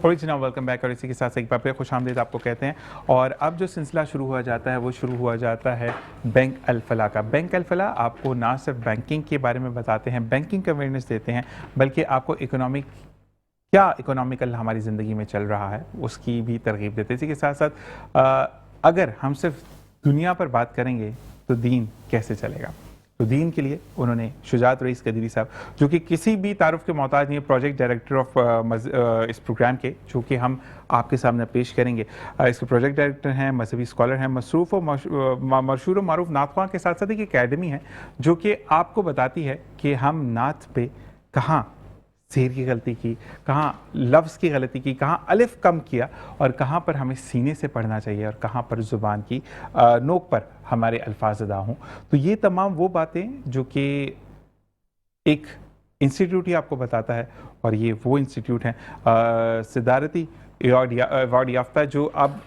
और जी now welcome back. और इसी के साथ एक बार फिर खुशामदीद आपको कहते हैं। और अब जो सिलसिला शुरू हुआ जाता है वो शुरू हुआ जाता है बैंक अल-फलाह का। बैंक अल-फलाह आपको ना सिर्फ बैंकिंग के बारे में बताते हैं, बैंकिंग का अवेयरनेस देते हैं, बल्कि आपको इकोनॉमिकल हमारी ज़िंदगी में चल रहा है उसकी भी तरगीब देते हैं। इसी के साथ साथ अगर हम सिर्फ दुनिया पर बात करेंगे तो दीन कैसे चलेगा, तो दीन के लिए उन्होंने शुजात रईस कदीरी साहब, जो कि किसी भी तारुफ के मोहताज नहीं है, प्रोजेक्ट डायरेक्टर ऑफ इस प्रोग्राम के, जो कि हम आपके सामने पेश करेंगे। इसके प्रोजेक्ट डायरेक्टर हैं, मजहबी स्कॉलर हैं, मसरूफ़ और मशहूर व मारूफ नात के साथ साथ एक एकेडमी है जो कि आपको बताती है कि हम नात पे कहाँ शेर की गलती की, कहाँ लफ्ज़ की गलती की, कहाँ अलिफ कम किया और कहाँ पर हमें सीने से पढ़ना चाहिए और कहाँ पर ज़ुबान की नोक पर हमारे अल्फाज अदा हों। तो ये तमाम वो बातें जो कि एक इंस्टीट्यूट ही आपको बताता है, और ये वो इंस्टीट्यूट हैं सिदारती अवार्ड याफ्ता, जो अब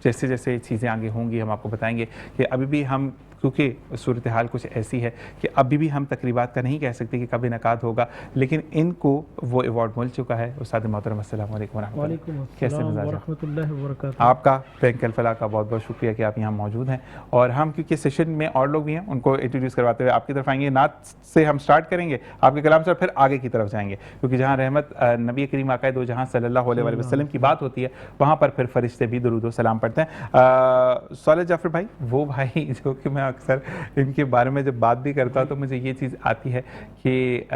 जैसे जैसे चीज़ें आगे होंगी हम आपको बताएंगे कि अभी भी हम, क्योंकि सूरत हाल कुछ ऐसी है कि अभी भी हम तकरीबात का नहीं कह सकते कि कब इनकाद होगा, लेकिन इनको वो अवार्ड मिल चुका है। उस्ताद मोहतरम अस्सलाम वालेकुम वरहमतुल्लाह, कैसे मिजाज आपका? बैंक अल-फलाह का बहुत बहुत शुक्रिया कि आप यहाँ मौजूद हैं। और हम क्योंकि सेशन में और लोग भी हैं, उनको इंट्रोड्यूस करवाते हुए आपकी तरफ आएंगे। नात से हम स्टार्ट करेंगे आपके कलाम से, फिर आगे की तरफ जाएंगे, क्योंकि जहाँ रहमत नबी करीम आका दो जहाँ सल्लल्लाहु अलैहि वसल्लम की बात होती है, वहाँ पर फिर फरिश्ते भी दुरूद व सलाम पढ़ते हैं। सालिह जाफर भाई, वो भाई जो कि मैं अक्सर इनके बारे में जब बात भी करता हूँ तो मुझे ये चीज़ आती है कि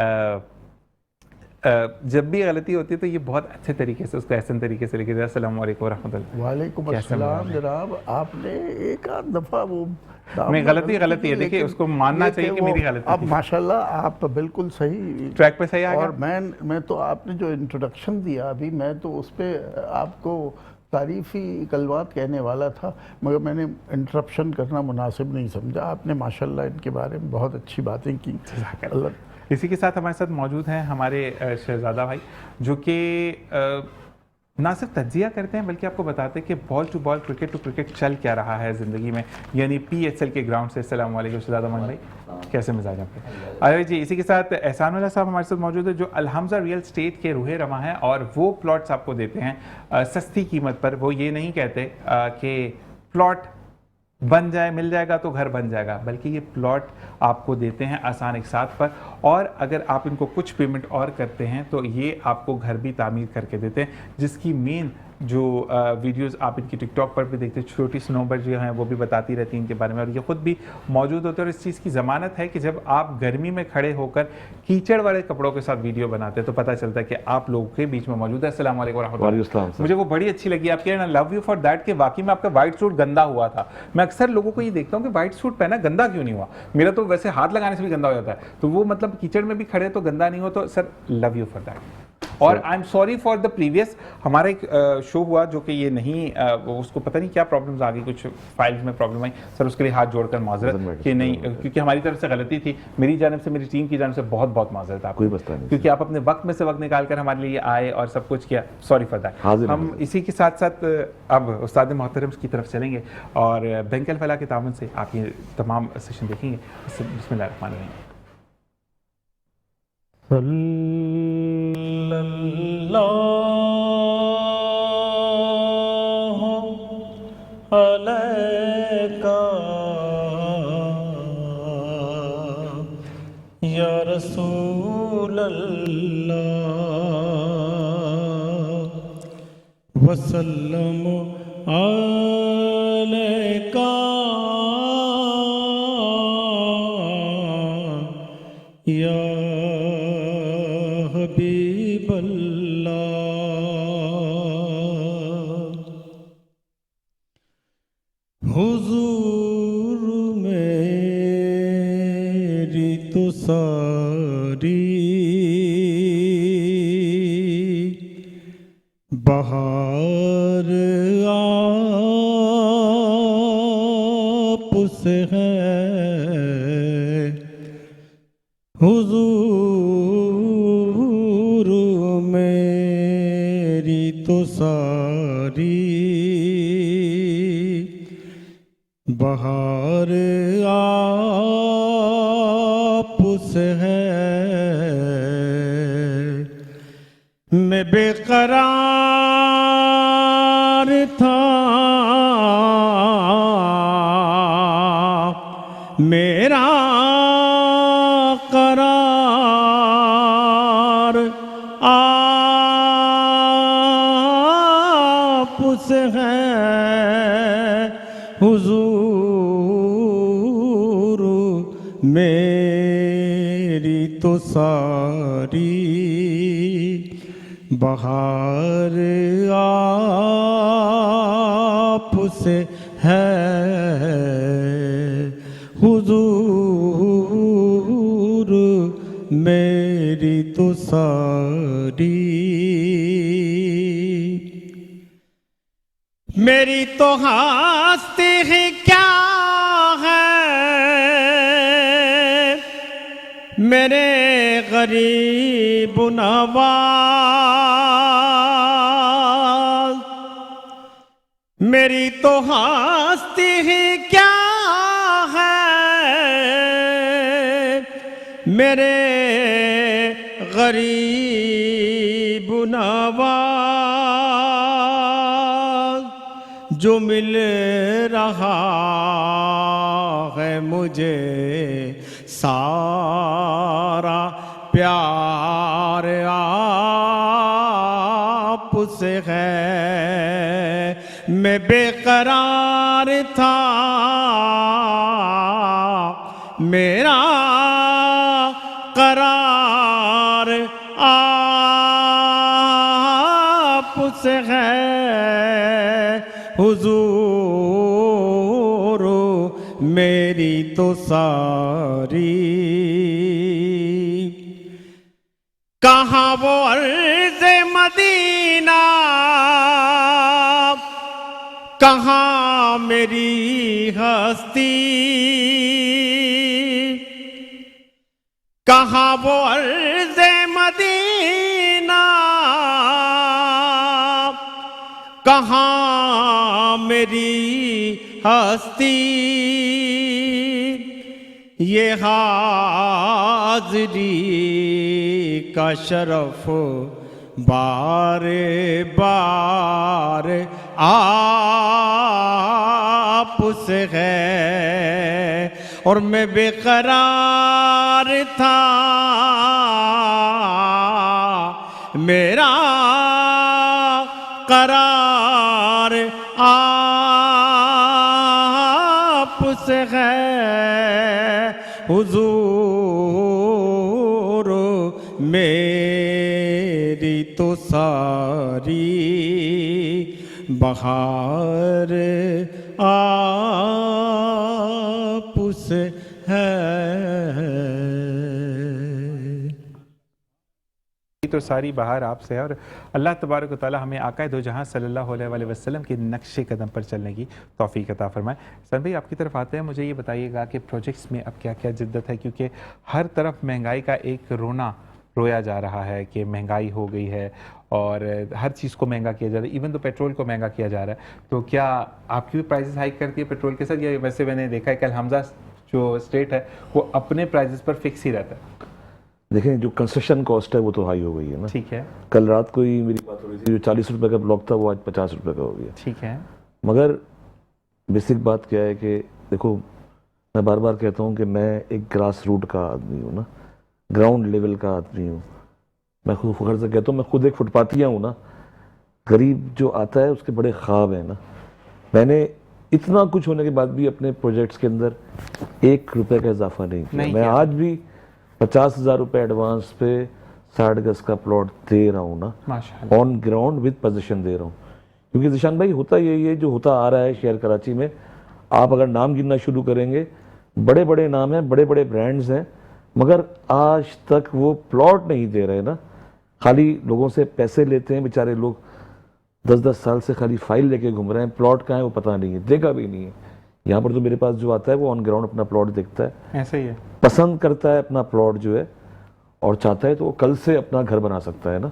जब भी गलती होती है तो ये बहुत अच्छे तरीके से उसको एहसन तरीके से लेके, अस्सलाम वालेकुम वरहमतुल्लाह। वालेकुम अस्सलाम जनाब, आपने एक आध दफ़ा वो मैं गलती है, देखिए उसको मानना चाहिए कि मेरी गलती अब माशाल्लाह आप बिल्कुल सही ट्रैक पे सही आ गया। और मैं तो आपने जो इंट्रोडक्शन दिया अभी, मैं तो उस पर आपको तारीफ़ी कलमात कहने वाला था, मगर मैंने इंटरप्शन करना मुनासिब नहीं समझा। आपने माशाल्लाह इनके बारे में बहुत अच्छी बातें की। इसी के साथ हमारे साथ मौजूद हैं हमारे शहजादा भाई, जो कि ना सिर्फ तज्जिया करते हैं बल्कि आपको बताते हैं कि ball to ball, cricket to cricket चल क्या रहा है ज़िंदगी में, यानी PSL के ग्राउंड से। अस्सलाम वालेकुम शहजादा अमन भाई, कैसे मिजाज आपके? अरे जी, इसी के साथ एहसानुल्लाह साहब हमारे साथ मौजूद है, जो अलहमजा रियल स्टेट के रूहे रमा हैं, और वो प्लॉट्स आपको देते हैं सस्ती कीमत पर। वो ये नहीं कहते कि प्लॉट बन जाए, मिल जाएगा तो घर बन जाएगा, बल्कि ये प्लॉट आपको देते हैं आसान एक साथ पर, और अगर आप इनको कुछ पेमेंट और करते हैं तो ये आपको घर भी तामीर करके देते हैं, जिसकी मेन जो वीडियोस आप इनकी टिकटॉक पर भी देखते हैं, छोटी स्नोबर्ड जो हैं वो भी बताती रहती हैं इनके बारे में, और ये खुद भी मौजूद होते हैं। और इस चीज़ की ज़मानत है कि जब आप गर्मी में खड़े होकर कीचड़ वाले कपड़ों के साथ वीडियो बनाते हैं तो पता चलता है कि आप लोगों के बीच में मौजूद है। अस्सलाम वालेकुम रहमतुल्लाह। मुझे वो बड़ी अच्छी लगी आपकी, and I love you for that, कि वाकई में आपका व्हाइट सूट गंदा हुआ था। मैं अक्सर लोगों को ये देखता हूँ कि व्हाइट सूट पहना गंदा क्यों नहीं हुआ, मेरा तो वैसे हाथ लगाने से भी गंदा हो जाता है, तो वो मतलब कीचड़ में भी खड़े तो गंदा नहीं हो, तो sir love you for that. और I am sorry for the previous, हमारा एक शो हुआ जो कि ये नहीं उसको पता नहीं क्या प्रॉब्लम्स आ गई, कुछ फाइल्स में प्रॉब्लम आई सर, उसके लिए हाथ जोड़कर माजरत कि नहीं, क्योंकि हमारी तरफ से गलती थी, मेरी जानब से, मेरी टीम की जानब से बहुत बहुत माजरत आपको, कोई मसला नहीं, क्योंकि आप अपने वक्त में से वक्त निकाल कर हमारे लिए आए और सब कुछ किया, सॉरी फॉर दैट। हम इसी के साथ साथ अब उस्ताद मोहतरम की तरफ चलेंगे और बैंक अल-फलाह के ताउन से आप ये तमाम सेशन देखेंगे। बिस्मिल्लाह रहमान रहीम। सल्लल्लाहु अलैका या रसूल अल्लाह वसल्लम अलैका या हबीब अल्लाह। हुजूर मेरी तो सारी बहार आप से है, हुजूर मेरी तो सारी बहार आप से है। मैं बेक़रार बेकरार था मेरा करार आप से है हुजूर मेरी तो सारी बहार आप से है हुजूर मेरी तो सारी मेरी तो हस्ती ही क्या है मेरे गरीब नवाज मेरी तो हस्ती ही क्या है मेरे गरीब नवाज जो मिल रहा है मुझे सारा प्यार आप से है मैं बेकरार था मेरा करार आप से है हुजूर मेरी तो सारी कहाँ वो अर्ज़ मदीना कहाँ मेरी हस्ती कहाँ वो अर्ज़ मदीना कहाँ मेरी हस्ती ये हाज़री का शरफ बार बार आप से है और मैं बेकरार था मेरा करार आप से है हुजूर मेरी तो सारी बहार आप से है तो सारी बहार आपसे है और अल्लाह तबारक व तआला हमें आकाए दो जहां सल्लल्लाहु अलैहि वसल्लम के नक्शे कदम पर चलने की तौफीक अता फरमाए। सन भाई आपकी तरफ आते हैं, मुझे ये बताइएगा कि प्रोजेक्ट्स में अब क्या क्या जिद्दत है, क्योंकि हर तरफ महंगाई का एक रोना रोया जा रहा है कि महंगाई हो गई है और हर चीज़ को महंगा किया जा रहा है, इवन तो पेट्रोल को महंगा किया जा रहा है। तो क्या आपकी भी प्राइसेस हाइक करती है पेट्रोल के साथ, या वैसे मैंने देखा है कि हमजा जो स्टेट है वो अपने प्राइसेस पर फिक्स ही रहता है? देखें, जो कंस्ट्रक्शन कॉस्ट है वो तो हाई हो गई है ना। ठीक है। कल रात को ही मेरी बात हो रही थी, जो 40 रुपए का ब्लॉक था वो आज 50 रुपए का हो गया। ठीक है। मगर बेसिक बात क्या है कि देखो, मैं बार बार कहता हूँ कि मैं एक ग्रास रूट का आदमी हूँ ना, ग्राउंड लेवल का आदमी हूँ। मैं खुद फख्र से कहता हूँ, मैं खुद एक फुटपाथिया हूँ ना। गरीब जो आता है उसके बड़े ख्वाब हैं ना। मैंने इतना कुछ होने के बाद भी अपने प्रोजेक्ट्स के अंदर 1 रुपए का इजाफा नहीं किया। मैं आज भी 50,000 रुपए एडवांस पे 60 गज का प्लॉट दे रहा हूँ ना, ऑन ग्राउंड विद पोजीशन दे रहा हूँ। क्योंकि जिशान भाई होता यही है जो होता आ रहा है शहर कराची में। आप अगर नाम गिनना शुरू करेंगे, बड़े बड़े नाम हैं, बड़े बड़े ब्रांड्स हैं, मगर आज तक वो प्लॉट नहीं दे रहे ना। खाली लोगों से पैसे लेते हैं, बेचारे लोग 10-10 साल से खाली फाइल लेके घूम रहे हैं। प्लॉट कहाँ है वो पता नहीं है, देखा भी नहीं है। यहाँ पर तो मेरे पास जो आता है वो ऑन ग्राउंड अपना प्लॉट देखता है, ऐसा ही है, पसंद करता है अपना प्लॉट जो है, और चाहता है तो वो कल से अपना घर बना सकता है ना।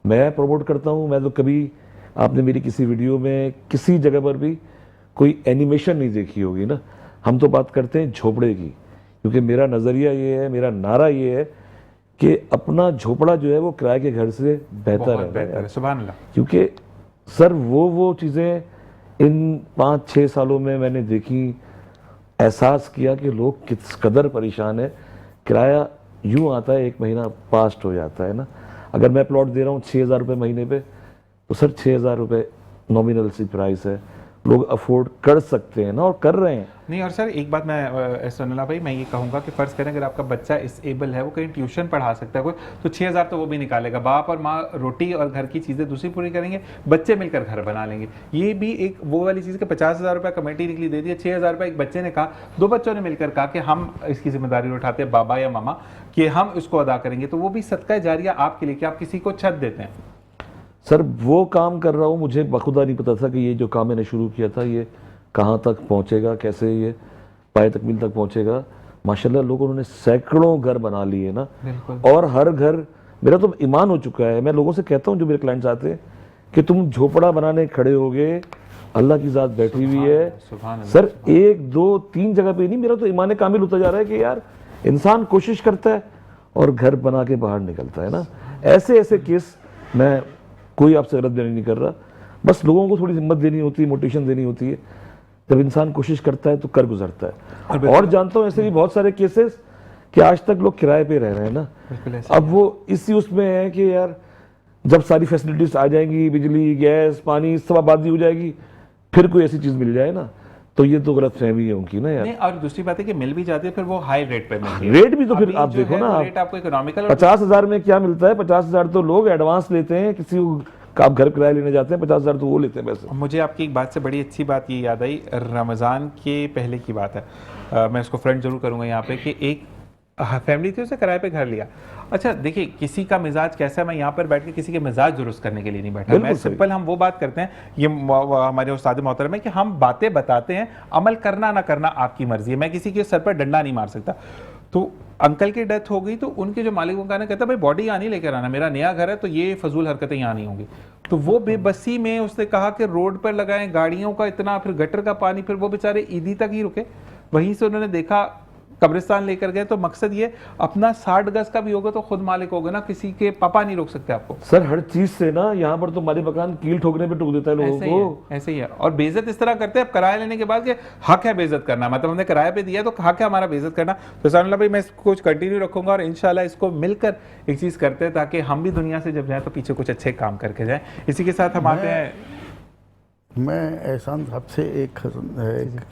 मैं प्रमोट करता हूँ, मैं तो कभी, आपने मेरी किसी वीडियो में किसी जगह पर भी कोई एनिमेशन नहीं देखी होगी ना। हम तो बात करते हैं झोपड़े की, क्योंकि मेरा नज़रिया ये है, मेरा नारा ये है कि अपना झोपड़ा जो है वो किराए के घर से बेहतर बहुत है बेहतर है, सुभान अल्लाह। क्योंकि सर वो चीज़ें इन 5-6 सालों में मैंने देखी, एहसास किया कि लोग किस कदर परेशान है। किराया यूं आता है 1 महीना पास्ट हो जाता है ना। अगर मैं प्लॉट दे रहा हूँ 6,000 रुपये महीने पे, तो सर 6,000 रुपये नॉमिनल सी प्राइस है, लोग अफोर्ड कर सकते हैं ना, और कर रहे हैं। नहीं, और सर एक बात मैं सोनला भाई मैं ये कहूँगा कि फ़र्ज़ करें अगर आपका बच्चा इसेबल है, वो कहीं ट्यूशन पढ़ा सकता है कोई, तो 6,000 तो वो भी निकालेगा। बाप और माँ रोटी और घर की चीज़ें दूसरी पूरी करेंगे, बच्चे मिलकर घर बना लेंगे। ये भी एक वो वाली चीज़ कि 50,000 रुपये कमेटी निकली दे दी, 6,000 रुपये एक बच्चे ने कहा, 2 बच्चों ने मिलकर कहा कि हम इसकी जिम्मेदारी उठाते हैं, बाबा या मामा, कि हम इसको अदा करेंगे, तो वो भी सदका जारिया आपके लिए कि आप किसी को छत देते हैं। सर वो काम कर रहा हूँ, मुझे बखुदा नहीं पता था कि ये जो काम मैंने शुरू किया था ये कहाँ तक पहुँचेगा, कैसे ये पाए तकमील तक पहुँचेगा। माशाल्लाह लोगों ने सैकड़ों घर बना लिए ना, और हर घर, मेरा तो ईमान हो चुका है, मैं लोगों से कहता हूँ जो मेरे क्लाइंट्स आते हैं कि तुम झोपड़ा बनाने खड़े होगे, अल्लाह की ज़ात बैठी हुई है। सर 1, 2, 3 जगह पे नहीं, मेरा तो ईमान कामिल होता जा रहा है कि यार इंसान कोशिश करता है और घर बना के बाहर निकलता है ना। ऐसे ऐसे केस, मैं कोई आपसे गलत बयानी नहीं कर रहा, बस लोगों को थोड़ी हिम्मत देनी होती है, मोटिवेशन देनी होती है। जब इंसान कोशिश करता है तो कर गुजरता है। और जानता हूँ ऐसे भी बहुत सारे केसेस कि आज तक लोग किराए पे रह रहे हैं ना। अब वो इसी उसमें है कि यार जब सारी फैसिलिटीज आ जाएंगी, बिजली, गैस, पानी, सब आबादी हो जाएगी, फिर कोई ऐसी चीज मिल जाए ना, तो ये तो गलत फहमी है उनकी ना यार। नहीं, और दूसरी बात है कि मिल भी जाती है फिर वो हाई रेट पे मिलती है। रेट भी तो फिर आप देखो ना, रेट आपको इकोनॉमिकल 50,000 में क्या मिलता है? 50,000 तो लोग एडवांस लेते हैं, किसी का आप घर किराया लेने जाते हैं 50,000 तो वो लेते हैं पैसे। मुझे आपकी एक बात से बड़ी अच्छी बात ये याद आई, रमज़ान के पहले की बात है, मैं इसको फ्रंट जरूर करूंगा यहाँ पे, कि एक फैमिली थी, उसे किराए पे घर लिया। अच्छा देखिए, किसी का मिजाज कैसा है, मैं यहाँ पर बैठ के किसी के मिजाज दुरुस्त करने के लिए नहीं बैठा, मैं सिंपल, हम वो बात करते हैं, ये हमारे उस्ताद मोहतरम है कि हम बातें बताते हैं, अमल करना ना करना आपकी मर्जी है, मैं किसी के सर पर डंडा नहीं मार सकता। तो अंकल की डेथ हो गई तो उनके जो मालिक वो कहता भाई बॉडी यहाँ नहीं लेकर आना, मेरा नया घर है तो ये फजूल हरकतें यहाँ नहीं होंगी। तो वो बेबसी में उसने कहा कि रोड पर लगाएं, गाड़ियों का इतना, फिर गटर का पानी, फिर वो बेचारे ईदी तक ही रुके। वहीं से उन्होंने देखा, कब्रिस्तान लेकर गए, तो मकसद ये अपना 60 गज का भी होगा तो खुद मालिक होगा ना, किसी के पापा नहीं रोक सकते आपको। सर हर चीज से ना, यहाँ पर तो हमारे मकान कील ठोकने पे टोक देता है लोगों को। ऐसे ही है। और बेइज्जत इस तरह करते हैं, अब किराया लेने के बाद कि हक है बेइज्जत करना, मतलब हमने किराया पे दिया तो हक है हमारा बेइज्जत करना। तो सानुल्लाह भाई मैं इसको कुछ कंटिन्यू रखूंगा और इंशाल्लाह इसको मिलकर एक चीज करते हैं, ताकि हम भी दुनिया से जब जाए तो पीछे कुछ अच्छे काम करके जाए। इसी के साथ हम आते हैं, मैं एहसान साहब से एक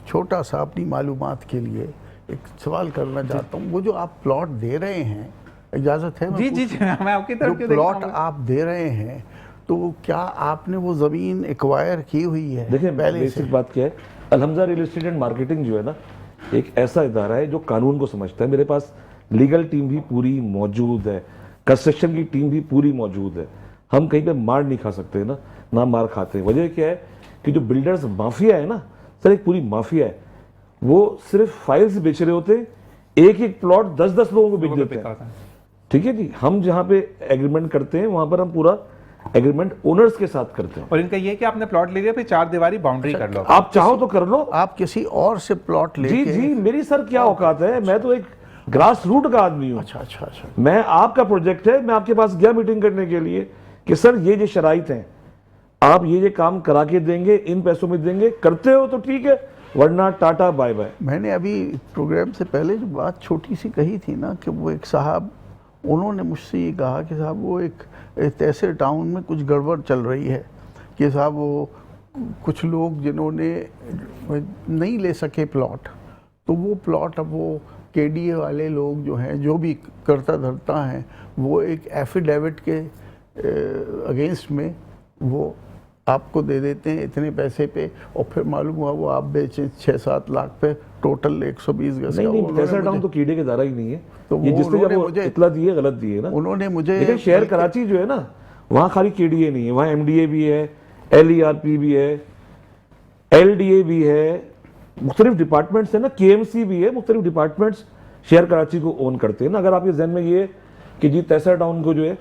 छोटा सा अपनी मालूमात के लिए एक सवाल करना चाहता हूँ। वो जो आप प्लॉट दे रहे हैं, इजाज़त है? जी जी जी, मैं आपकी तरफ जो प्लॉट आप दे रहे हैं, तो क्या आपने वो ज़मीन एक्वायर की हुई है? देखिए पहले बेसिक बात क्या है, अलहमजा रियल एस्टेट एंड मार्केटिंग जो है ना, एक ऐसा इदारा है जो कानून को समझता है। मेरे पास लीगल टीम भी पूरी मौजूद है, कंस्ट्रक्शन की टीम भी पूरी मौजूद है। हम कहीं पे मार नहीं खा सकते ना मार खाते। वजह क्या है कि जो बिल्डर्स माफिया है ना सर, एक पूरी माफिया है, वो सिर्फ फाइल्स बेच रहे होते, एक एक प्लॉट 10-10 लोगों को बेच देते हैं। ठीक है जी, हम जहाँ पे एग्रीमेंट करते हैं वहां पर हम पूरा एग्रीमेंट ओनर्स के साथ करते हैं। और इनका ये कि आपने प्लॉट ले लिया, फिर 4 दीवारी बाउंड्री कर लो, आप चाहो तो कर लो, आप किसी और से प्लॉट ले। जी जी, मेरी सर क्या औकात है, मैं तो एक ग्रास रूट का आदमी हूँ। अच्छा, मैं, आपका प्रोजेक्ट है, मैं आपके पास गया मीटिंग करने के लिए कि सर ये शराइत हैं, आप ये काम करा के देंगे, इन पैसों में देंगे, करते हो तो ठीक है, वरना टाटा बाय बाय। मैंने अभी प्रोग्राम से पहले जो बात छोटी सी कही थी ना, कि वो एक साहब, उन्होंने मुझसे ये कहा कि साहब वो एक ऐसे टाउन में कुछ गड़बड़ चल रही है कि साहब वो कुछ लोग जिन्होंने नहीं ले सके प्लॉट, तो वो प्लॉट अब वो केडीए वाले लोग जो हैं, जो भी करता धरता हैं, वो एक एफिडेविट के अगेंस्ट में वो आपको दे देते हैं इतने पैसे पे, और फिर मालूम हुआ वो आप बेचें 6-7 लाख पे, टोटल 120 गज का। नहीं, तहसील टाउन तो कीड़े के दायरा ही नहीं है, तो ये जिसने जब मुझे इतला दी है गलत दी है ना। उन्होंने मुझे, लेकिन शहर कराची जो है ना, वहाँ खाली केडीए नहीं है, वहाँ एमडीए भी है, एलईआरपी भी है, एलडीए भी है, मुख्तलिफ डिपार्टमेंट्स है ना, केएमसी भी है, मुख्तलिफ डिपार्टमेंट्स शहर कराची को ओन करते हैं ना। अगर आपके जहन में ये कि जी तहसील टाउन को जो है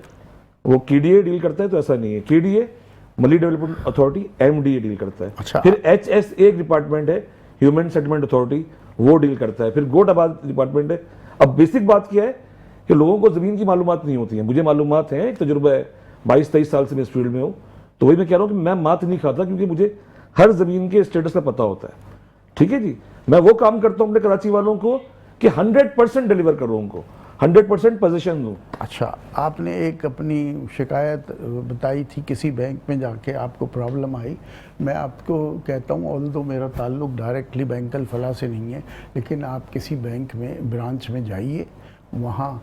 वो केडीए डील करता है, तो ऐसा नहीं है। केडीए मली डेवलपमेंट अथॉरिटी, एमडीए डील करता है। अच्छा। फिर एचएसए एक डिपार्टमेंट है, ह्यूमन सेटलमेंट अथॉरिटी, वो डील करता है। फिर गोट आबाद डिपार्टमेंट है। अब बेसिक बात क्या है कि लोगों को ज़मीन की मालूमात नहीं होती है। मुझे मालूमात है, एक तजुर्बा है, 22-23 साल से मैं इस फील्ड में हूँ, तो वही मैं कह रहा हूँ कि मैं मात नहीं खाता क्योंकि मुझे हर ज़मीन के स्टेटस का पता होता है। ठीक है जी, मैं वो काम करता हूँ अपने कराची वालों को कि 100% डिलीवर करूँ, उनको 100% पोजीशन दूँ। अच्छा, आपने एक अपनी शिकायत बताई थी किसी बैंक में जाके आपको प्रॉब्लम आई। मैं आपको कहता हूँ, ऑल्दो मेरा ताल्लुक़ डायरेक्टली बैंक अल फलाह से नहीं है, लेकिन आप किसी बैंक में ब्रांच में जाइए, वहाँ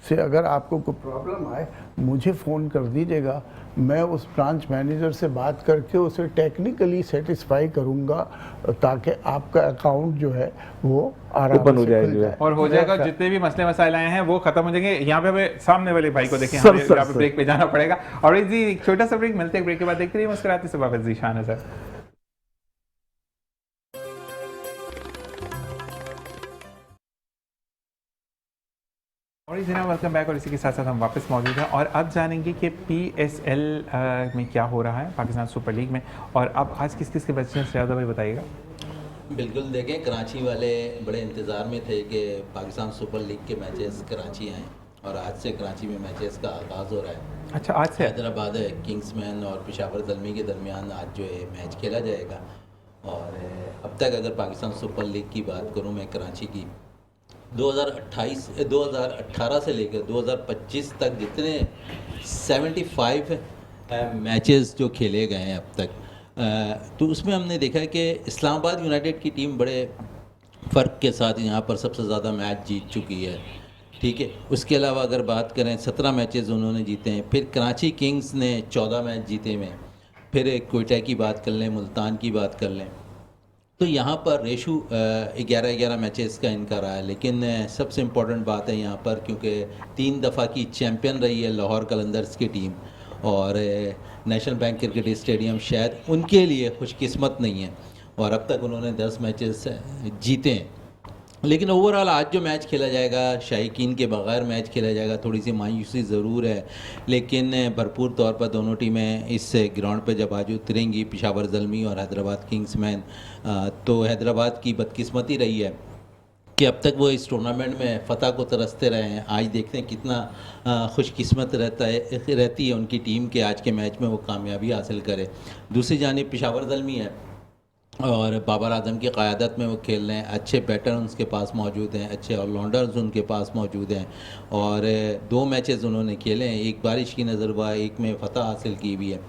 से अगर आपको कोई प्रॉब्लम आए मुझे फ़ोन कर दीजिएगा, मैं उस ब्रांच मैनेजर से बात करके उसे टेक्निकली सेटिस्फाई करूंगा ताकि आपका अकाउंट जो है वो आराम ओपन हो से जाए खुल जो है। जाए। और हो जाएगा, जितने भी मसले मसाइल आए हैं वो खत्म हो जाएंगे। यहाँ पे हमें सामने वाले भाई को देखें, हमें यहाँ पे ब्रेक पे जाना पड़ेगा। और जी एक छोटा सा ब्रेक, मिलते हैं ब्रेक के बाद। देखते रहिए मुस्कुराते से वापस जीशान है सर। और इसी तरह वेलकम बैक। और इसी के साथ साथ हम वापस मौजूद हैं और अब जानेंगे कि PSL में क्या हो रहा है, पाकिस्तान सुपर लीग में। और अब आज किस किस के बच्चे हैं, ज़्यादा भाई बताइएगा। बिल्कुल, देखें कराची वाले बड़े इंतज़ार में थे कि पाकिस्तान सुपर लीग के मैचेस कराची आएँ और आज से कराची में मैचेस का आगाज़ हो रहा है। अच्छा, आज से हैदराबाद किंग्समैन और पेशावर ज़ल्मी के दरमियान आज जो है मैच खेला जाएगा। और अब तक अगर पाकिस्तान सुपर लीग की बात करूँ मैं कराची की, 2018 से लेकर 2025 तक जितने 75 मैचेस जो खेले गए हैं अब तक, तो उसमें हमने देखा है कि इस्लामाबाद यूनाइटेड की टीम बड़े फ़र्क के साथ यहाँ पर सबसे ज़्यादा मैच जीत चुकी है। ठीक है, उसके अलावा अगर बात करें 17 मैचेस उन्होंने जीते हैं। फिर कराची किंग्स ने 14 मैच जीते हैं। फिर क्वेटा की बात कर लें, मुल्तान की बात कर लें, तो यहाँ पर रेशू 11-11 मैचेस का इनका रहा है। लेकिन सबसे इम्पॉर्टेंट बात है यहाँ पर, क्योंकि 3 दफ़ा की चैम्पियन रही है लाहौर कलंदर्स की टीम, और नेशनल बैंक क्रिकेट स्टेडियम शायद उनके लिए खुशकिस्मत नहीं है और अब तक उन्होंने 10 मैचेस जीते हैं। लेकिन ओवरऑल आज जो मैच खेला जाएगा, शायकीन के बगैर मैच खेला जाएगा, थोड़ी सी मायूसी ज़रूर है, लेकिन भरपूर तौर पर दोनों टीमें इस ग्राउंड पे जब आज उतरेंगी, पेशावर ज़ल्मी और हैदराबाद किंग्समैन, तो हैदराबाद की बदकिस्मती रही है कि अब तक वो इस टूर्नामेंट में फ़तह को तरसते रहे हैं। आज देखते हैं कितना खुशकिस्मत रहती है उनकी टीम के आज के मैच में वो कामयाबी हासिल करे। दूसरी जानिब पेशावर ज़ल्मी है और बाबर आजम की क़यादत में वो खेल रहे हैं। अच्छे बैटर उनके पास मौजूद हैं, अच्छे ऑलराउंडर्स उनके पास मौजूद हैं और 2 मैचेस उन्होंने खेले हैं, एक बारिश की नज़रबा, एक में फ़तह हासिल की हुई है।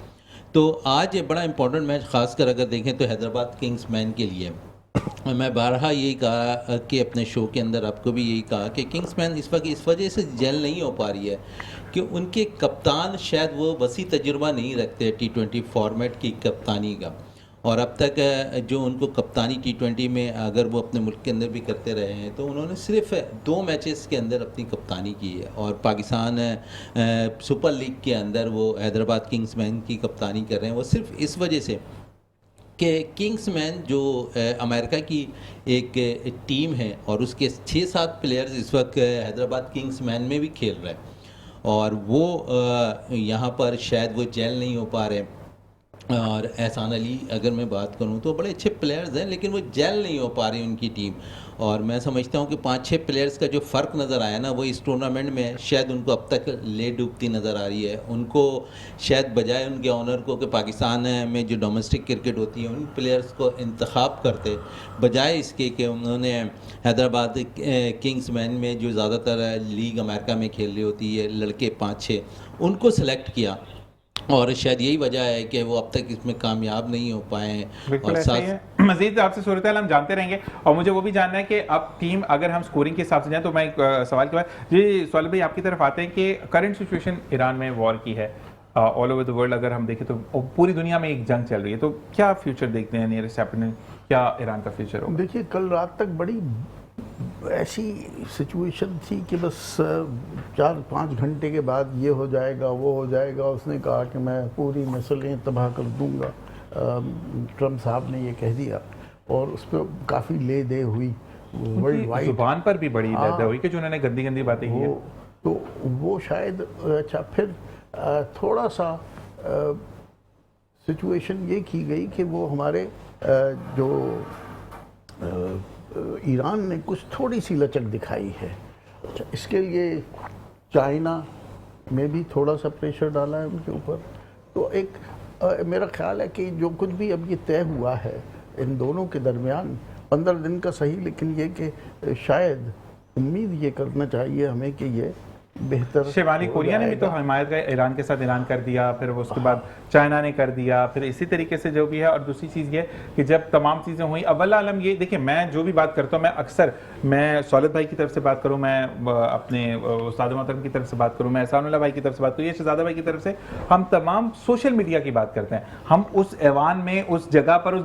तो आज बड़ा इंपॉर्टेंट मैच, ख़ासकर अगर देखें तो हैदराबाद किंग्समैन के लिए। मैं बारहा यही कहा कि अपने शो के अंदर आपको भी यही कहा कि किंग्समैन इस वक्त इस वजह से जेल नहीं हो पा रही है कि उनके कप्तान शायद वो वसी तजुर्बा नहीं रखते T20 फॉर्मेट की कप्तानी का, और अब तक जो उनको कप्तानी T20 में अगर वो अपने मुल्क के अंदर भी करते रहे हैं तो उन्होंने सिर्फ 2 मैचेस के अंदर अपनी कप्तानी की है। और पाकिस्तान सुपर लीग के अंदर वो हैदराबाद किंग्समैन की कप्तानी कर रहे हैं, वो सिर्फ इस वजह से कि किंग्समैन जो अमेरिका की एक टीम है और उसके 6-7 प्लेयर्स इस वक्त हैदराबाद किंग्समैन में भी खेल रहे हैं और वो यहाँ पर शायद वो जेल नहीं हो पा रहे। और एहसान अली अगर मैं बात करूं तो बड़े अच्छे प्लेयर्स हैं, लेकिन वो जेल नहीं हो पा रही उनकी टीम। और मैं समझता हूं कि 5-6 प्लेयर्स का जो फ़र्क नज़र आया ना, वो इस टूर्नामेंट में शायद उनको अब तक ले डूबती नज़र आ रही है। उनको शायद बजाय उनके ऑनर को कि पाकिस्तान में जो डोमेस्टिक क्रिकेट होती है उन प्लेयर्स को इंतखाब करते, बजाय इसके कि उन्होंने हैदराबाद किंग्समैन में जो ज़्यादातर लीग अमेरिका में खेल रही होती है लड़के 5-6, उनको सेलेक्ट किया और शायद यही वजह है कि वो अब तक इसमें कामयाब नहीं हो पाए हैं। और साथ मजीद आपसे सूरत हाल हम जानते रहेंगे। और मुझे वो भी जानना है कि अब टीम, अगर हम स्कोरिंग के हिसाब से जाएं तो मैं एक सवाल के बाद जी सवाल भाई आपकी तरफ आते हैं कि करंट सिचुएशन ईरान में वॉर की है, ऑल ओवर द वर्ल्ड अगर हम देखें तो पूरी दुनिया में एक जंग चल रही है, तो क्या फ्यूचर देखते हैं नियरेस्ट हैपनिंग, क्या ईरान का फ्यूचर होगा? देखिए, कल रात तक बड़ी ऐसी सिचुएशन थी कि बस 4-5 घंटे के बाद ये हो जाएगा वो हो जाएगा। उसने कहा कि मैं पूरी नस्लें तबाह कर दूंगा, ट्रम्प साहब ने ये कह दिया और उस पर काफ़ी ले दे हुई वर्ल्ड वाइड, जुबान पर भी बड़ी ले दे हुई कि जो उन्होंने गंदी गंदी बातें की है। तो वो शायद अच्छा, फिर थोड़ा सा सिचुएशन ये की गई कि वो हमारे जो ईरान ने कुछ थोड़ी सी लचक दिखाई है अच्छा, इसके लिए चाइना में भी थोड़ा सा प्रेशर डाला है उनके ऊपर। तो एक मेरा ख्याल है कि जो कुछ भी अब ये तय हुआ है इन दोनों के दरमियान 15 दिन का सही, लेकिन ये कि शायद उम्मीद ये करना चाहिए हमें कि ये बेहतर शिमाली हो कोरिया ने भी तो जाएगा। हिमायत का ईरान के साथ ऐलान कर दिया, फिर वो उसके बाद चाइना ने कर दिया, फिर इसी तरीके से जो भी है। और दूसरी चीज़ ये कि जब तमाम चीज़ें हुई, अव्वल आलम ये देखिए, मैं जो भी बात करता हूँ, मैं अक्सर मैं सौलत भाई की तरफ से बात करूँ, मैं अपने उस्ताद मोहतरम की तरफ से बात करूँ, मैं एहसानुल्लाह भाई की तरफ से बात करूँ, या शहजादा भाई की तरफ से, हम तमाम सोशल मीडिया की बात करते हैं। हम उस ऐवान में, उस जगह पर,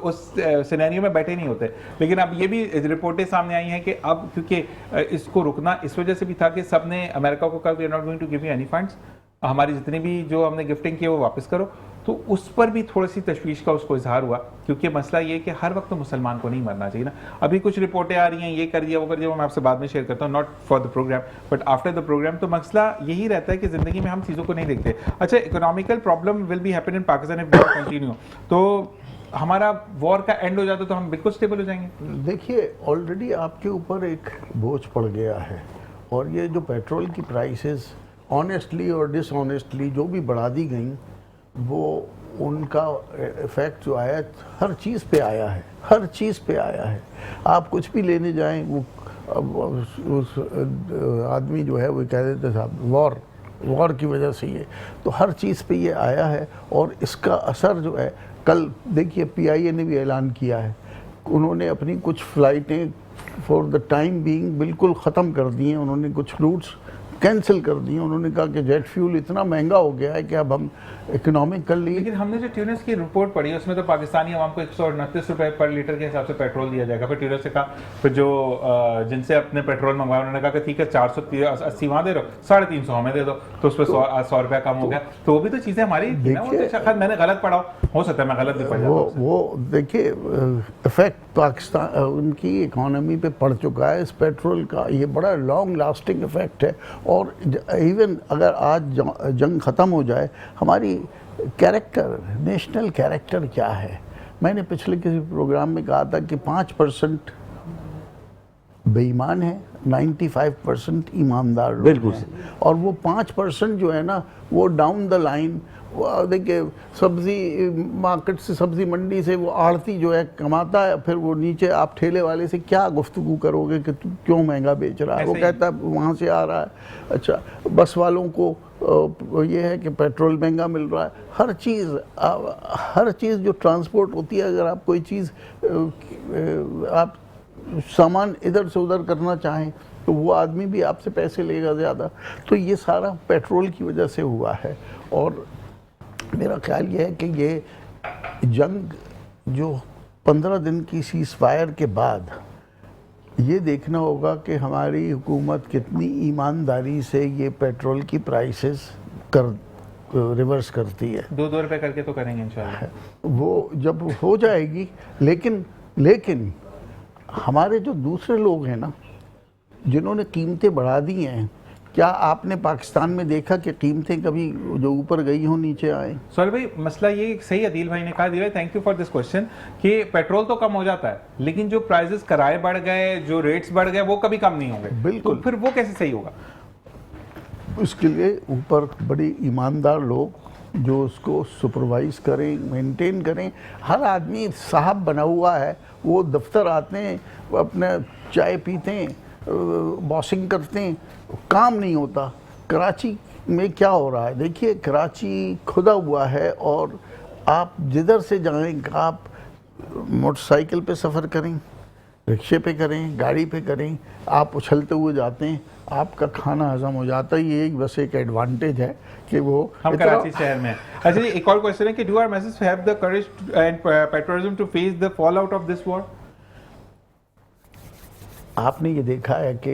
उस सिनेरियो में बैठे नहीं होते। लेकिन अब ये भी रिपोर्टें सामने आई हैं कि अब क्योंकि इसको रुकना इस वजह से भी था कि सब ने अमेरिका को कहा we are not going to give you any funds, हमारी जितनी भी जो हमने गिफ्टिंग की है वो वापस करो। तो उस पर भी थोड़ी सी तशवीश का उसको इजहार हुआ, क्योंकि मसला ये है कि हर वक्त तो मुसलमान को नहीं मरना चाहिए ना। अभी कुछ रिपोर्टें आ रही हैं, ये कर दिया वो कर दिया, वो मैं आपसे बाद में शेयर करता हूँ, not for the programme but after the programme. तो मसला यही रहता है कि ज़िंदगी में हम चीज़ों को नहीं देखते। अच्छा, economical problem will be happen in Pakistan if we continue, तो हमारा वॉर का एंड हो जाता तो हम बिल्कुल स्टेबल हो जाएंगे। देखिए, ऑलरेडी आपके ऊपर एक बोझ पड़ गया है, और ये जो पेट्रोल की प्राइसेस ऑनेस्टली और डिसऑनेस्टली जो भी बढ़ा दी गई, वो उनका इफेक्ट जो आया हर चीज़ पे आया है, हर चीज़ पे आया है। आप कुछ भी लेने जाएं, वो अब उस आदमी जो है वो कह देते साहब वॉर की वजह से ये, तो हर चीज़ पे ये आया है। और इसका असर जो है, कल देखिए PIA ने भी ऐलान किया है, उन्होंने अपनी कुछ फ़्लाइटें फॉर द टाइम बीइंग बिल्कुल ख़त्म कर दी हैं, उन्होंने कुछ रूट्स कैंसिल कर दिए। उन्होंने कहा कि जेट फ्यूल इतना महंगा हो गया है कि अब हम इकोनॉमिक कर लिए। लेकिन हमने जो ट्यूनिस की रिपोर्ट पढ़ी उसमें तो पाकिस्तानी आवाम को 129 रुपए पर लीटर के हिसाब से पेट्रोल दिया जाएगा। फिर ट्यूनिस से कहा, फिर जो जिनसे अपने पेट्रोल मंगवाया उन्होंने कहा कि ठीक है 480 वहाँ दे दो, 350 हमें दे दो, तो उस पर 100 रुपया कम हो गया। तो वो भी तो चीज़ें हमारी थी ना, वो तो शायद मैंने गलत पढ़ा हो सकता है, मैं गलत भी पढ़ जाता हूं। वो देखिए इफेक्ट पाकिस्तान उनकी इकोनॉमी पे पड़ चुका है इस पेट्रोल का, ये बड़ा लॉन्ग लास्टिंग इफेक्ट है। और इवन अगर आज जंग ख़त्म हो जाए, हमारी कैरेक्टर, नेशनल कैरेक्टर क्या है? मैंने पिछले किसी प्रोग्राम में कहा था कि 5% बेईमान है, 95% ईमानदार लोग बिल्कुल हैं। और वो 5% जो है ना, वो डाउन द लाइन, देखिए सब्ज़ी मार्केट से, सब्ज़ी मंडी से वो आढ़ती जो है कमाता है, फिर वो नीचे आप ठेले वाले से क्या गुफ्तगू करोगे कि तू क्यों महंगा बेच रहा है? वो कहता है वहाँ से आ रहा है। अच्छा, बस वालों को ये है कि पेट्रोल महंगा मिल रहा है। हर चीज़ जो ट्रांसपोर्ट होती है, अगर आप कोई चीज़ आप सामान इधर से उधर करना चाहें तो वो आदमी भी आपसे पैसे लेगा ज़्यादा। तो ये सारा पेट्रोल की वजह से हुआ है। और मेरा ख्याल ये है कि ये जंग जो 15 दिन की सीज़ फायर के बाद, ये देखना होगा कि हमारी हुकूमत कितनी ईमानदारी से ये पेट्रोल की प्राइसेस रिवर्स करती है। 2-2 रुपए करके तो करेंगे इंशाल्लाह। वो जब हो जाएगी, लेकिन हमारे जो दूसरे लोग हैं ना, जिन्होंने कीमतें बढ़ा दी हैं, क्या आपने पाकिस्तान में देखा कि कीमतें कभी जो ऊपर गई हो नीचे आए? सॉरी भाई, मसला ये सही अदील भाई ने कहा, दिल भाई thank you for this question, कि पेट्रोल तो कम हो जाता है, लेकिन जो प्राइसेस किराए बढ़ गए, जो रेट्स बढ़ गए, वो कभी कम नहीं होंगे। बिल्कुल। तो फिर वो कैसे सही होगा? उसके लिए ऊपर बड़ी ईमानदार लोग जो उसको सुपरवाइज करें, मेंटेन करें। हर आदमी साहब बना हुआ है, वो दफ्तर आते हैं, अपने चाय पीते हैं, बॉसिंग करते हैं, काम नहीं होता। कराची में क्या हो रहा है देखिए, कराची खुदा हुआ है, और आप जिधर से जाएं, आप मोटरसाइकिल पे सफ़र करें, रिक्शे पे करें, गाड़ी पे करें, आप उछलते हुए जाते हैं, आपका खाना हजम हो जाता है। ये बस एक एडवांटेज है कि वो हम कराची शहर में। अच्छा जी, एक और क्वेश्चन है कि do our message have the courage and patriotism to face the fallout of this war? आपने ये देखा है कि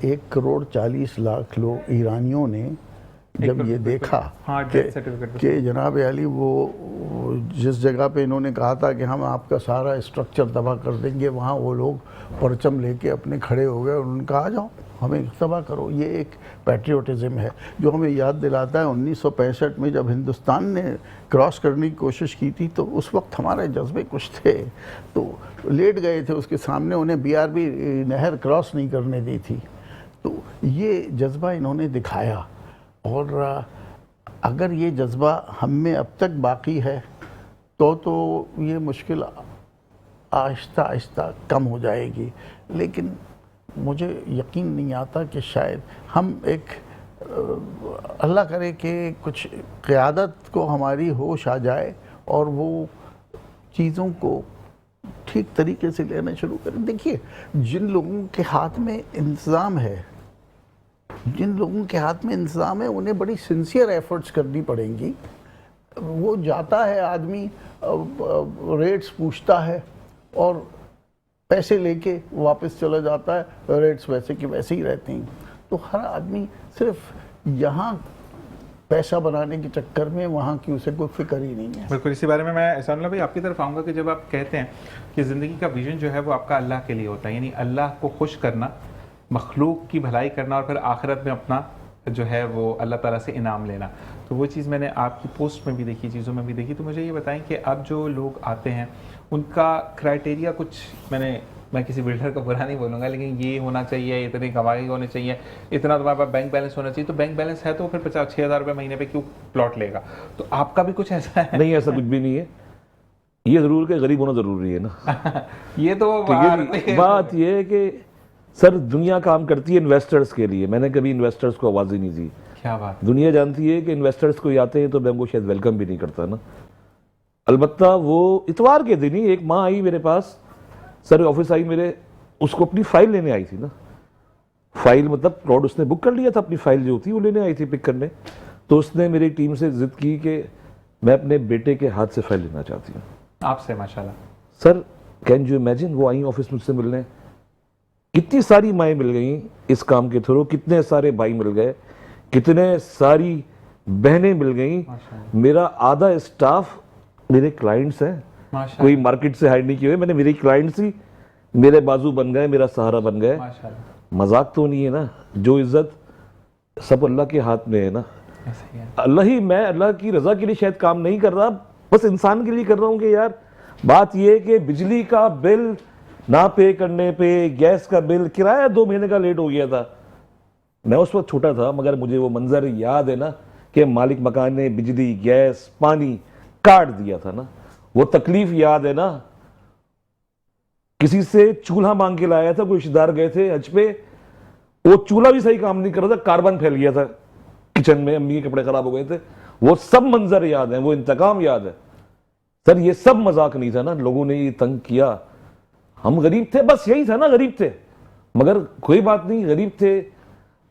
1,40,00,000 लोग ईरानियों ने जब ये देखा हाँ, कि जनाब अली वो जिस जगह पे इन्होंने कहा था कि हम आपका सारा स्ट्रक्चर तबाह कर देंगे, वहाँ वो लोग परचम लेके अपने खड़े हो गए और उन्होंने कहा आ जाओ हमें तबाह करो। ये एक पैट्रियोटिज़म है जो हमें याद दिलाता है 1965 में जब हिंदुस्तान ने क्रॉस करने की कोशिश की थी, तो उस वक्त हमारे जज्बे कुछ थे, तो लेट गए थे उसके सामने, उन्हें BRB नहर क्रॉस नहीं करने दी थी। तो ये जज्बा इन्होंने दिखाया, और अगर ये जज्बा हम में अब तक बाकी है तो ये मुश्किल आहिस्ता आहिस्ता कम हो जाएगी। लेकिन मुझे यकीन नहीं आता कि शायद हम एक अल्लाह करे कि कुछ क़यादत को हमारी होश आ जाए और वो चीज़ों को ठीक तरीके से लेना शुरू करें। देखिए, जिन लोगों के हाथ में इंतज़ाम है, जिन लोगों के हाथ में इंतज़ाम है, उन्हें बड़ी सिंसियर एफर्ट्स करनी पड़ेंगी। वो जाता है आदमी, रेट्स पूछता है और पैसे लेके वापस चला जाता है, रेट्स वैसे की वैसे ही रहते हैं। तो हर आदमी सिर्फ यहाँ पैसा बनाने के चक्कर में वहाँ की उसे कोई फिक्र ही नहीं है। बिल्कुल, इसी बारे में मैं एहसानुल्लाह भाई आपकी तरफ आऊँगा कि जब आप कहते हैं कि ज़िंदगी का विजन जो है वो आपका अल्लाह के लिए होता है, यानी अल्लाह को खुश करना, मखलूक की भलाई करना और फिर आखिरत में अपना जो है वो अल्लाह ताला से इनाम लेना, तो वो चीज़ मैंने आपकी पोस्ट में भी देखी, चीज़ों में भी देखी। तो मुझे ये बताएं कि अब जो लोग आते हैं उनका क्राइटेरिया कुछ, मैं किसी बिल्डर का बुरा नहीं बोलूँगा, लेकिन ये होना चाहिए, इतनी कमाई होनी चाहिए, इतना तुम्हारे पास बैंक बैलेंस होना चाहिए। तो बैंक बैलेंस है तो फिर 50-6 हज़ार रुपये महीने पे क्यों प्लॉट लेगा? तो आपका भी कुछ ऐसा है? नहीं, ऐसा कुछ भी नहीं है। ये ज़रूर कि गरीब होना ज़रूरी है ना। ये तो बात ये है कि सर दुनिया काम करती है इन्वेस्टर्स के लिए, मैंने कभी इन्वेस्टर्स को आवाज़ ही नहीं दी। क्या बात? दुनिया जानती है कि इन्वेस्टर्स कोई आते हैं तो मैं उनको शायद वेलकम भी नहीं करता ना। अलबत्ता वो इतवार के दिन ही एक माँ आई मेरे पास, सर ऑफिस आई मेरे, उसको अपनी फाइल लेने आई थी ना। फाइल मतलब प्लॉट उसने बुक कर लिया था, अपनी फाइल जो होती वो लेने आई थी पिक करने। तो उसने मेरी टीम से जिद की कि मैं अपने बेटे के हाथ से फाइल लेना चाहती हूँ आपसे। माशाल्लाह सर, कैन यू इमेजिन, वो आई ऑफिस मुझसे मिलने। कितनी सारी माएँ मिल गई इस काम के थ्रू, कितने सारे भाई मिल गए, कितने सारी बहनें मिल गई। मेरा आधा स्टाफ मेरे क्लाइंट्स हैं, कोई मार्केट से हायर नहीं किए हुए, मैंने मेरे क्लाइंट्स ही मेरे बाजू बन गए, मेरा सहारा बन गए। मजाक तो नहीं है ना। जो इज्जत सब अल्लाह के हाथ में है ना। अल्लाह ही, मैं अल्लाह की रजा के लिए शायद काम नहीं कर रहा, बस इंसान के लिए कर रहा हूँ कि यार बात यह है कि बिजली का बिल ना पे करने पे, गैस का बिल, किराया 2 महीने का लेट हो गया था। मैं उस वक्त छोटा था मगर मुझे वो मंजर याद है ना कि मालिक मकान ने बिजली, गैस, पानी काट दिया था ना। वो तकलीफ याद है ना। किसी से चूल्हा मांग के लाया था, कोई रिश्तेदार गए थे हज पे, वो चूल्हा भी सही काम नहीं कर रहा था, कार्बन फैल गया था किचन में, अम्मी के कपड़े खराब हो गए थे। वो सब मंजर याद है, वो इंतकाम याद है। सर ये सब मजाक नहीं था ना, लोगों ने ये तंग किया। हम गरीब थे, बस यही था ना, गरीब थे। मगर कोई बात नहीं, गरीब थे।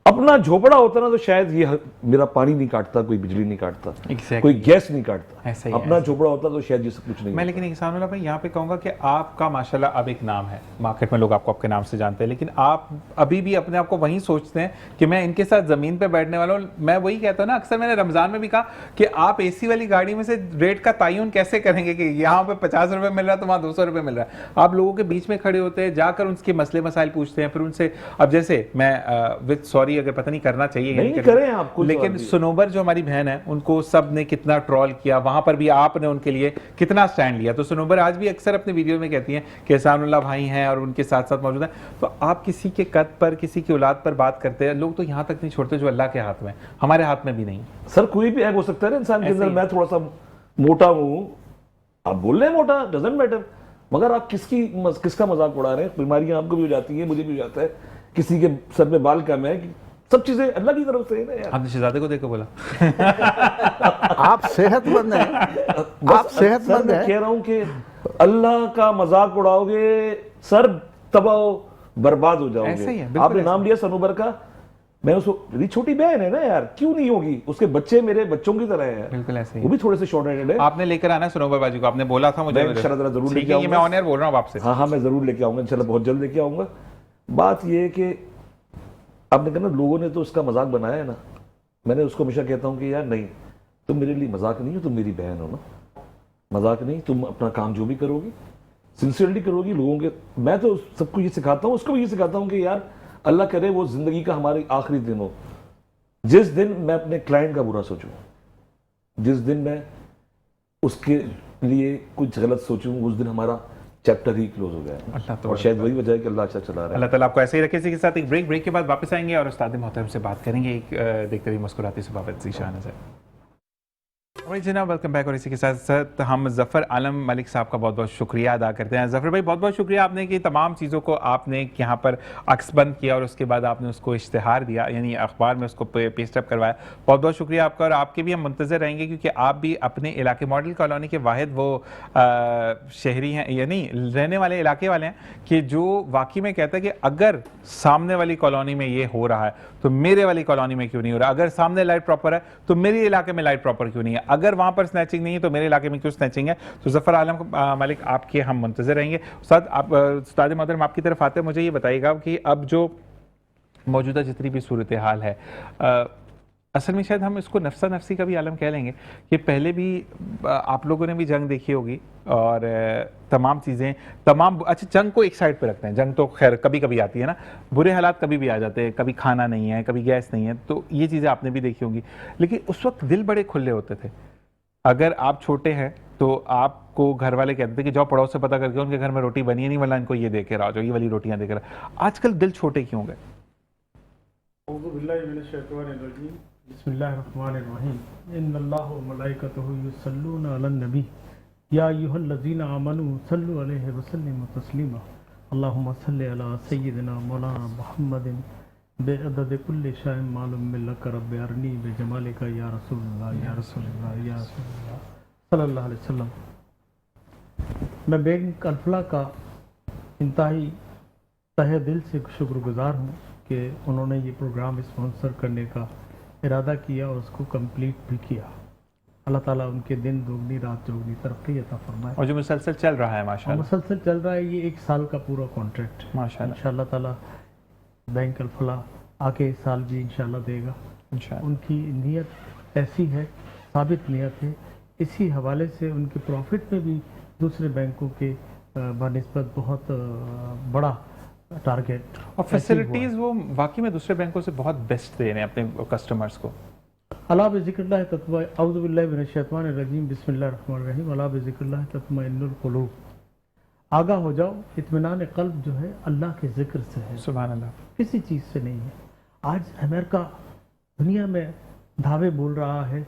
अपना झोपड़ा होता ना तो शायद ये मेरा पानी नहीं काटता, कोई बिजली नहीं काटता, कोई गैस नहीं काटता। अपना झोपड़ा होता तो शायद ये सब कुछ नहीं। मैं लेकिन इहसानुल्लाह भाई यहाँ पे कहूँगा कि आपका माशाल्लाह अब एक नाम है, मार्केट में लोग आपको आपके नाम से जानते हैं, लेकिन आप अभी भी अपने आप को वहीं सोचते हैं कि मैं इनके साथ ज़मीन पे बैठने वाला हूँ। मैं वही कहता हूँ ना, अक्सर मैंने रमज़ान में भी कहा कि आप AC वाली गाड़ी में से रेट का तयन कैसे करेंगे कि यहाँ पे 50 रुपये मिल रहा है तो वहाँ 200 रुपये मिल रहा है। आप लोगों के बीच में खड़े होते हैं, जाकर उनके मसले मसाइल पूछते हैं, फिर उनसे, अब जैसे मैं विद सॉरी अगर पता नहीं करना चाहिए नहीं करें आपको, लेकिन सुनोबर जो हमारी बहन है उनको सब ने कितना ट्रोल किया, वहां पर भी आपने उनके लिए कितना स्टैंड लिया। तो सुनोबर आज भी अक्सर अपने वीडियो में कहती हैं कि एहसानुल्लाह भाई हैं और उनके साथ साथ मौजूद हैं। तो आप किसी के कद पर, किसी की औलाद पर बात करते हैं, लोग तो यहाँ तक नहीं छोड़ते जो अल्लाह के हाथ में, हमारे हाथ में भी नहीं। सर कोई भी ऐप हो सकता है ना इंसान के अंदर। मैं थोड़ा सा मोटा हूँ, आप बोल रहे हैं मोटा, डजंट मैटर, मगर आप किसका मजाक उड़ा रहे हैं। बीमारियां आपको भी हो जाती है, मुझे भी हो जाता है, किसी के सर में बाल कम है, सब चीजें अल्लाह की तरफ से है ना यार। आपने शहजादे को देखकर बोला आप सेहतमंद हैं, आप सेहतमंद हैं। कह रहा हूं कि अल्लाह का मजाक उड़ाओगे सर तबाह बर्बाद हो जाओगे। आपने नाम लिया सनोबर का, मैं उसको, मेरी छोटी बहन है ना यार, क्यों नहीं होगी, उसके बच्चे मेरे बच्चों की तरह हैं। बिल्कुल ऐसे ही, वो भी थोड़े से शॉर्ट हेडेड है। आपने लेकर आना सनोबर बाजी को, आपने बोला था मुझे, जरूर लेके आऊंगा। मैं ऑन एयर बोल रहा हूँ आपसे। हाँ, मैं जरूर लेके आऊंगा इंशाल्लाह, बहुत जल्द लेके आऊंगा। बात ये है कि आपने कहा ना लोगों ने तो उसका मजाक बनाया है ना, मैंने उसको हमेशा कहता हूँ कि यार नहीं, तुम मेरे लिए मजाक नहीं हो, तुम मेरी बहन हो ना, मजाक नहीं। तुम अपना काम जो भी करोगी सिंसियरली करोगी लोगों के। मैं तो सबको ये सिखाता हूँ, उसको भी ये सिखाता हूँ कि यार अल्लाह करे वो जिंदगी का हमारी आखिरी दिन हो, जिस दिन मैं अपने क्लाइंट का बुरा सोचूं, जिस दिन मैं उसके लिए कुछ गलत सोचूं, उस दिन हमारा चैप्टर ही क्लोज हो गया है अल्लाह तो और शायद वही वजह है कि अल्लाह अच्छा चला रहा है। अल्लाह ताला आपको ऐसे ही रखे। इसी के साथ एक ब्रेक के बाद वापस आएंगे और उस्ताद मोहतरम से बात करेंगे एक देखते रहिए मुस्कुराती सुबह जी शाह नज़र। जनाब वेलकम बैक। और इसी के साथ साथ हम ज़फ़र आलम मलिक साहब का बहुत बहुत शुक्रिया अदा करते हैं। ज़फ़र भाई बहुत बहुत शुक्रिया आपने कि तमाम चीज़ों को आपने यहाँ पर अक्सबंद किया और उसके बाद आपने उसको इश्तिहार दिया, यानी अखबार में उसको पेस्टअप करवाया। बहुत बहुत शुक्रिया आपका और आपके भी हम मुंतज़र रहेंगे क्योंकि आप भी अपने इलाके मॉडल कॉलोनी के वाहिद वो शहरी हैं, यानी रहने वाले इलाके वाले हैं कि जो वाकई में कहता है कि अगर सामने वाली कॉलोनी में ये हो रहा है तो मेरे वाली कॉलोनी में क्यों नहीं हो रहा, अगर सामने लाइट प्रॉपर है तो मेरे इलाके में लाइट प्रॉपर क्यों नहीं है, अगर वहां पर स्नैचिंग नहीं है तो मेरे इलाके में क्यों स्नैचिंग है। तो ज़फ़र आलम मलिक आपके हम मुंतज़र रहेंगे। उस्ताद मोहतरम आपकी तरफ आते हैं, मुझे ये बताइएगा कि अब जो मौजूदा जितनी भी सूरत हाल है असल में शायद हम इसको नफ्सा नफसी का भी आलम कह लेंगे कि पहले भी आप लोगों ने भी जंग देखी होगी और तमाम चीज़ें अच्छा जंग को एक साइड पे रखते हैं, जंग तो खैर कभी कभी आती है ना, बुरे हालात कभी भी आ जाते हैं, कभी खाना नहीं है, कभी गैस नहीं है, तो ये चीज़ें आपने भी देखी होंगी। लेकिन उस वक्त दिल बड़े खुले होते थे। अगर आप छोटे हैं तो आपको घर वाले कहते थे कि जाओ पड़ोस से पता करके उनके घर में रोटी बनी है नहीं, वरना इनको ये दे के रहा जो ये वाली रोटियां दे कर। आजकल दिल छोटे क्यों गए? बिस्मिल्लाहिर्रहमानिर्रहीम इन्नल्लाह व मलाइकतहु युसल्लूना अलन नबी या अय्युहल्लज़ीना आमनू सल्लु अलैहि व सल्लिमू तस्लीमा अल्लाहुम्मा सल्लि अला सय्यिदिना मौलाना मुहम्मदिन बेअदद कुल्लि शैइन मालूम मिल्लक रब्बि अरनी बेजमालिका या रसूलल्लाह या रसूलल्लाह या रसूलल्लाह सल्लल्लाहु अलैहि वसल्लम। मैं बैंक अल्फला का इंतहाई तहे दिल से शुक्रगुजार हूँ कि उन्होंने ये प्रोग्राम स्पॉन्सर करने का इरादा किया और उसको कंप्लीट भी किया। अल्लाह ताला उनके दिन दोगुनी रात चौगुनी तरक्की अता फरमाए। और जो मुसलसल चल रहा है माशाल्लाह, मुसलसल चल रहा है, ये 1 साल का पूरा कॉन्ट्रैक्ट माशाल्लाह इंशाअल्लाह ताला बैंक अल्फला आके इस साल भी इंशाअल्लाह देगा। इंशाअल्लाह उनकी नीयत ऐसी है, साबित नीयत है, इसी हवाले से उनके प्रॉफिट में भी दूसरे बैंकों के बनिस्बत बहुत बड़ा टारगेट और फैसिलिटीज वो वाकई में दूसरे बैंकों से बहुत बेस्ट दे रहे हैं अपने कस्टमर्स को। अला बिज़िक्रिल्लाह तत्मा औज़ु बिल्लाहि मिनश शैतानिर रजीम बिस्मिल्लाहिर रहमानिर रहीम अला बिज़िक्रिल्लाह तत्मइन्नुल कुलूब। आगाह हो जाओ, इत्मीनान क़ल्ब जो है अल्लाह के जिक्र से है, सुभान अल्लाह, किसी चीज़ से नहीं है। आज अमेरिका दुनिया में धावे बोल रहा है,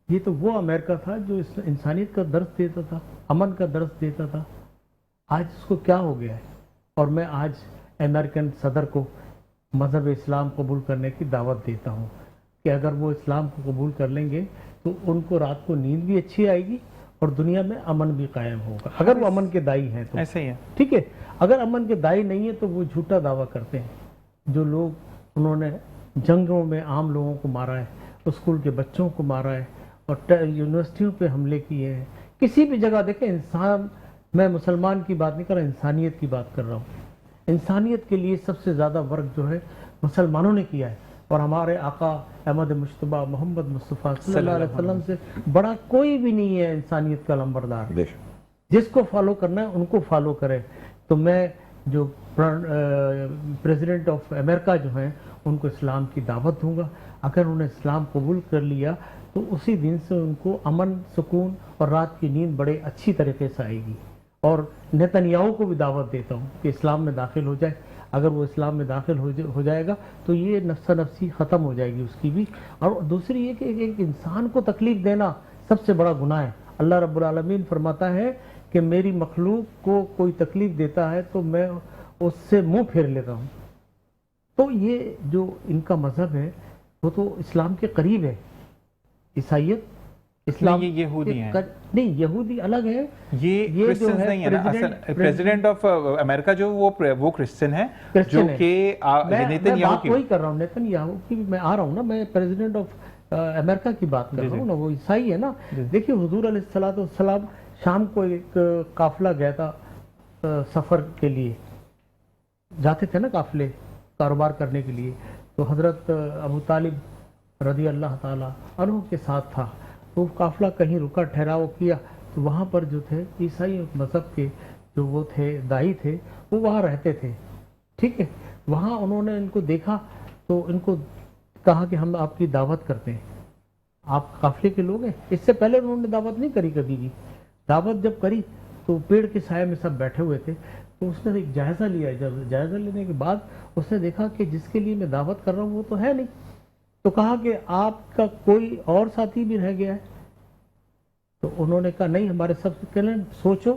ये तो वो अमेरिका था जो इस इंसानियत का दर्स देता था, अमन का दर्स देता था। आज उसको क्या हो गया है? और मैं आज अमेरिकन सदर को मज़हब इस्लाम कबूल करने की दावत देता हूँ कि अगर वो इस्लाम को कबूल कर लेंगे तो उनको रात को नींद भी अच्छी आएगी और दुनिया में अमन भी कायम होगा, अगर वो अमन के दाई हैं तो। ऐसे ही है, ठीक है। अगर अमन के दाई नहीं है तो वो झूठा दावा करते हैं। जो लोग उन्होंने जंगों में आम लोगों को मारा है, स्कूल के बच्चों को मारा है और यूनिवर्सिटियों पे हमले किए हैं, किसी भी जगह देखें इंसान, मैं मुसलमान की बात नहीं कर रहा, इंसानियत की बात कर रहा हूँ। इंसानियत के लिए सबसे ज़्यादा वर्क जो है मुसलमानों ने किया है और हमारे आका अहमद मुश्तबा मोहम्मद मुस्तफ़ा सल्लल्लाहु अलैहि वसल्लम से बड़ा कोई भी नहीं है इंसानियत का लंबरदार। जिसको फॉलो करना है उनको फॉलो करें। तो मैं जो प्रेसिडेंट ऑफ अमेरिका जो हैं उनको इस्लाम की दावत दूंगा। अगर उन्हें इस्लाम कबूल कर लिया तो उसी दिन से उनको अमन, सुकून और रात की नींद बड़े अच्छी तरीके से आएगी। और नेतन्याहू को भी दावत देता हूँ कि इस्लाम में दाखिल हो जाए। अगर वो इस्लाम में दाखिल हो जाएगा तो ये नफ्सा नफ्सी ख़त्म हो जाएगी उसकी भी। और दूसरी ये कि एक इंसान को तकलीफ़ देना सबसे बड़ा गुनाह है। अल्लाह रब्बुल आलमीन फरमाता है कि मेरी मखलूक को कोई तकलीफ़ देता है तो मैं उससे मुंह फेर लेता हूँ। तो ये जो इनका मज़हब है वो तो इस्लाम के करीब है। ईसाइयत इस्लाम, ये यहूदी हैं, नहीं यहूदी अलग है, ये क्रिश्चियंस नहीं है ना। असल प्रेसिडेंट ऑफ अमेरिका जो वो क्रिश्चियन है जो कि नेतन्याहू की, वही कर रहा हूँ, नेतन्याहू की मैं आ रहा हूँ ना, मैं प्रेसिडेंट ऑफ अमेरिका की बात कर रहा हूँ ना, वो ईसाई है ना। देखिए हुजूर अलैहिस्सलाम शाम को एक काफिला गया था सफ़र के लिए, जाते थे ना काफिले कारोबार करने के लिए, तो हज़रत अबू तालिब रज़ी अल्लाह ताला अन्हु के साथ था। तो काफिला कहीं रुका, ठहराव किया, तो वहाँ पर जो थे ईसाई मज़हब के जो वो थे दाई थे वो वहाँ रहते थे। ठीक है, वहाँ उन्होंने इनको देखा तो इनको कहा कि हम आपकी दावत करते हैं, आप काफिले के लोग हैं। इससे पहले उन्होंने दावत नहीं करी कभी भी। दावत जब करी तो पेड़ के साए में सब बैठे हुए थे। तो उसने एक जायज़ा लिया। जब जायज़ा लेने के बाद उसने देखा कि जिसके लिए मैं दावत कर रहा हूँ वो तो है नहीं। तो कहा कि आपका कोई और साथी भी रह गया है? तो उन्होंने कहा नहीं, हमारे सब कहने सोचो,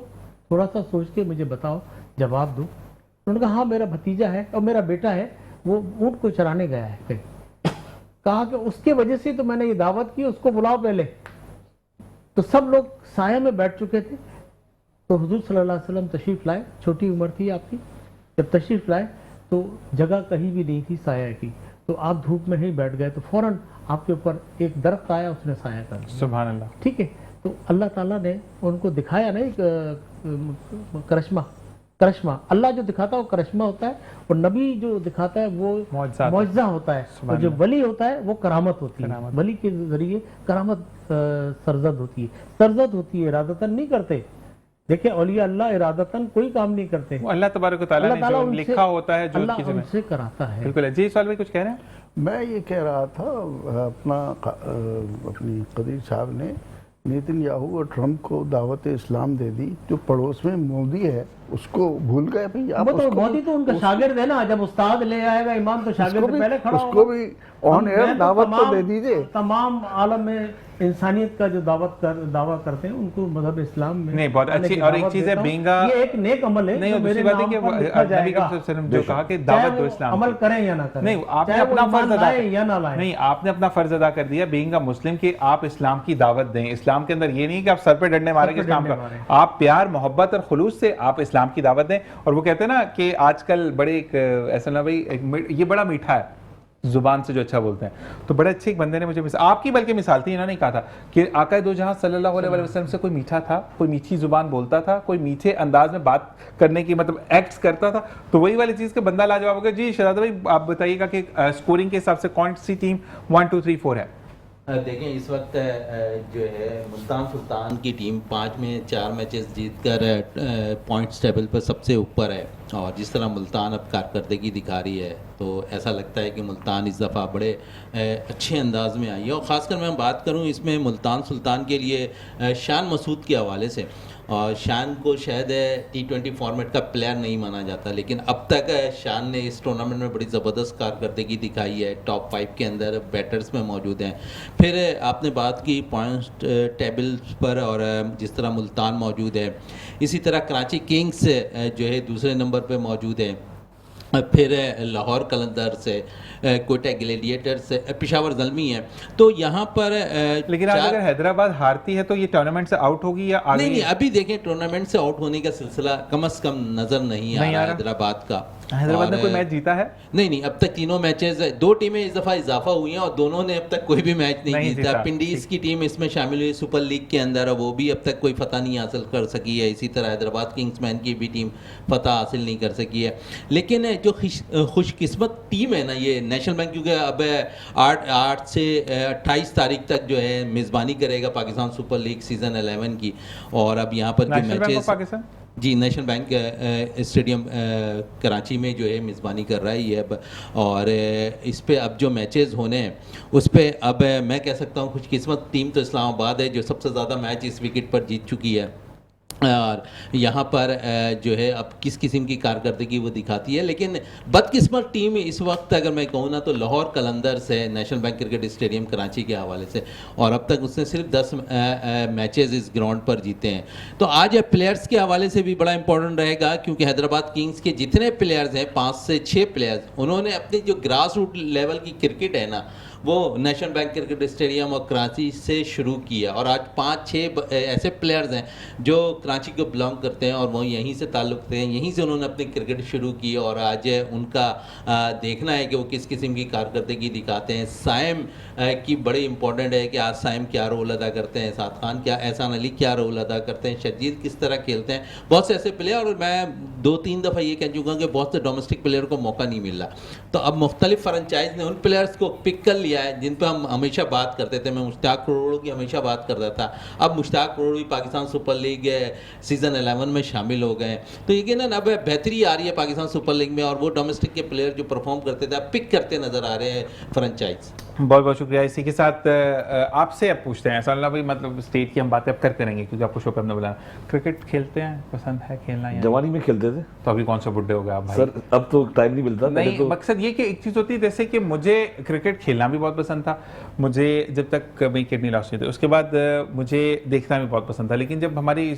थोड़ा सा सोच के मुझे बताओ, जवाब दो। उन्होंने कहा हाँ, मेरा भतीजा है और मेरा बेटा है, वो ऊँट को चराने गया है कहीं। कहा कि उसके वजह से तो मैंने ये दावत की, उसको बुलाओ पहले। तो सब लोग साया में बैठ चुके थे। तो हुजूर सल्लल्लाहु अलैहि वसल्लम तशरीफ़ लाए, छोटी उम्र थी आपकी। जब तशरीफ़ लाए तो जगह कहीं भी नहीं थी साया की, तो आप धूप में ही बैठ गए। तो फ़ौरन आपके ऊपर एक दरख्त आया, उसने साया कर दिया। सुभान अल्लाह। ठीक है, तो अल्लाह ताला ने उनको दिखाया ना एक करिश्मा। अल्लाह जो दिखाता है वो करिश्मा होता है, और नबी जो दिखाता है वो मौजज़ा होता है, और जो वली होता है वो करामत होती है। वली के जरिए करामत सरजद होती है, इरादतन नहीं करते। देखिए औलिया अल्लाह इरादतन कोई काम नहीं करते, वो अल्लाह तबारक व तआला ने जो लिखा होता है, जो अल्लाह उनसे कराता है। बिल्कुल। जी सवाल भाई कुछ कह रहे हैं? मैं ये कह रहा था, अपनी कदीर साहब ने नेतन्याहू और ट्रंप को दावत इस्लाम दे दी। जो पड़ोस में मोदी है उसको भूल गए भाई आप? तो मोदी तो उनका शागिर्द है ना, जब उस्ताद ले आएगा इमाम तो शागिर्द पहले खड़ा होगा। उसको भी ऑन एयर दावत तो दे दीजिए। तमाम आलम में इंसानियत का जो दावा करते हैं उनको मजहब इस्लाम में नहीं, बहुत अच्छी। और एक चीज है बींगा, ये एक नेक अमल है। नहीं, दूसरी बात है कि नबी करीम जो कहा कि दावत दो इस्लाम, अमल करें या ना करें, नहीं आपने अपना फर्ज अदा या ना लाए, नहीं आपने अपना फर्ज अदा कर दिया बीइंग अ मुस्लिम कि आप इस्लाम की दावत दें। इस्लाम के अंदर ये नहीं कि आप सर पे डंडे मारेंगे इस्लाम का, आप प्यार मोहब्बत और खुलूस से आप इस्लाम की दावत दें। और वो कहते हैं ना कि आजकल बड़े एक ऐसा ना भाई ये बड़ा मीठा है जुबान से जो अच्छा बोलते हैं, तो बड़े अच्छे एक बंदे ने मुझे आपकी बल्कि मिसाल थी, इन्होंने कहा था कि आका दो जहां सल्लल्लाहु अलैहि वसल्लम से कोई मीठा था, कोई मीठी जुबान बोलता था, कोई मीठे अंदाज में बात करने की मतलब एक्ट्स करता था। तो वही वाली चीज़ के बंदा लाजवाब हो गया। जी शहजादा भाई आप बताइएगा कि स्कोरिंग के हिसाब से कौन सी टीम 1 2 3 4 है? देखें इस वक्त जो है मुल्तान सुल्तान की टीम 5 में 4 मैचेस जीतकर पॉइंट्स टेबल पर सबसे ऊपर है। और जिस तरह मुल्तान अब कारकर्दगी दिखा रही है तो ऐसा लगता है कि मुल्तान इस दफ़ा बड़े अच्छे अंदाज में आई है। और ख़ासकर मैं बात करूं इसमें मुल्तान सुल्तान के लिए शान मसूद के हवाले से, और शान को शायद T20 फॉर्मेट का प्लेयर नहीं माना जाता, लेकिन अब तक शान ने इस टूर्नामेंट में बड़ी ज़बरदस्त कारकर्दगी दिखाई है। टॉप 5 के अंदर बैटर्स में मौजूद हैं। फिर आपने बात की पॉइंट्स टेबल पर, और जिस तरह मुल्तान मौजूद है, इसी तरह कराची किंग्स जो है दूसरे नंबर पर मौजूद है। फिर लाहौर कलंदर से, कोटा ग्लेडिएटर से, पेशावर ज़ल्मी है। तो यहाँ पर लेकिन आज अगर हैदराबाद हारती है तो ये टूर्नामेंट से आउट होगी या आगे? नहीं, अभी देखें टूर्नामेंट से आउट होने का सिलसिला कम से कम नज़र नहीं आ रहा हैदराबाद का। हैदराबाद ने कोई मैच जीता है? नहीं, अब तक तीनों मैचेस, 2 टीमें इस दफ़ा इजाफा हुई हैं और दोनों ने अब तक कोई भी मैच नहीं जीता। पिंडीज की टीम इसमें शामिल हुई सुपर लीग के अंदर, वो भी अब तक कोई फतह नहीं हासिल कर सकी है। इसी तरह हैदराबाद किंग्समैन की भी टीम फतह हासिल नहीं कर सकी है। लेकिन जो खुशकिस्मत टीम है ना ये नेशनल बैंक, क्योंकि अब 8 से 28 तारीख तक जो है मेज़बानी करेगा पाकिस्तान सुपर लीग सीज़न 11 की। और अब यहाँ पर जो मैचेस जी नेशनल बैंक स्टेडियम कराची में जो है मेज़बानी कर रहा है ये अब, और इस पे अब जो मैचेस होने हैं उस पे अब मैं कह सकता हूँ खुशकिस्मत टीम तो इस्लामाबाद है जो सबसे ज़्यादा मैच इस विकेट पर जीत चुकी है। और यहाँ पर जो है अब किस किस्म की कारकर्दगी वो दिखाती है। लेकिन बदकिस्मत टीम इस वक्त अगर मैं कहूँ ना तो लाहौर कलंदर्स है national bank cricket stadium Karachi के हवाले से, और अब तक उसने सिर्फ 10 मैचेस इस ग्राउंड पर जीते हैं। तो आज प्लेयर्स के हवाले से भी बड़ा इंपॉर्टेंट रहेगा, क्योंकि हैदराबाद किंग्स के जितने प्लेयर्स हैं 5 से 6 प्लेयर्स, उन्होंने अपनी जो ग्रास रूट लेवल की क्रिकेट है ना वो नेशनल बैंक क्रिकेट स्टेडियम और कराची से शुरू किया। और आज 5-6 ऐसे प्लेयर्स हैं जो कराची को बिलोंग करते हैं और वो यहीं से ताल्लुक़ रखते हैं, यहीं से उन्होंने अपनी क्रिकेट शुरू की। और आज उनका देखना है कि वो किस किस्म की कारकर्दगी दिखाते हैं। साइम की बड़ी इंपॉर्टेंट है कि आज साइम क्या रोल अदा करते हैं, साद खान क्या, एहसान अली क्या रोल अदा करते हैं, शजीद किस तरह खेलते हैं। बहुत से ऐसे प्लेयर, और मैं 2-3 दफ़ा ये कह चुका कि बहुत से डोमेस्टिक प्लेयर को मौका नहीं मिल रहा। तो अब मुख्तलिफ फ्रेंचाइज ने उन प्लेयर्स को पिक कर लिया है जिन पर हम हमेशा बात करते थे। मैं मुश्ताक करोड़ों की हमेशा बात करता था, अब मुश्ताक करोड़ भी पाकिस्तान सुपर लीग सीज़न 11 में शामिल हो गए। तो यकीनन अब बेहतरी आ रही है पाकिस्तान सुपर लीग में, और वो डोमेस्टिक के प्लेयर जो परफॉर्म करते थे अब पिक करते नज़र आ रहे हैं फ्रेंचाइज। बहुत बहुत शुक्रिया। इसी के साथ आपसे अब पूछते हैं ऐसा भाई, मतलब स्टेट की हम बातें अब करते रहेंगे क्योंकि आपको शो पे हमने बुलाया। क्रिकेट खेलते हैं, पसंद है खेलना? या जवानी में खेलते थे। तो अभी कौन सा बुड्ढे हो गए आप भाई? सर अब तो टाइम नहीं मिलता। नहीं तो मकसद ये कि एक चीज़ होती है जैसे कि मुझे क्रिकेट खेलना भी बहुत पसंद था, मुझे जब तक मेरी किडनी लॉस नहीं थी उसके बाद मुझे देखना भी बहुत पसंद था, लेकिन जब हमारी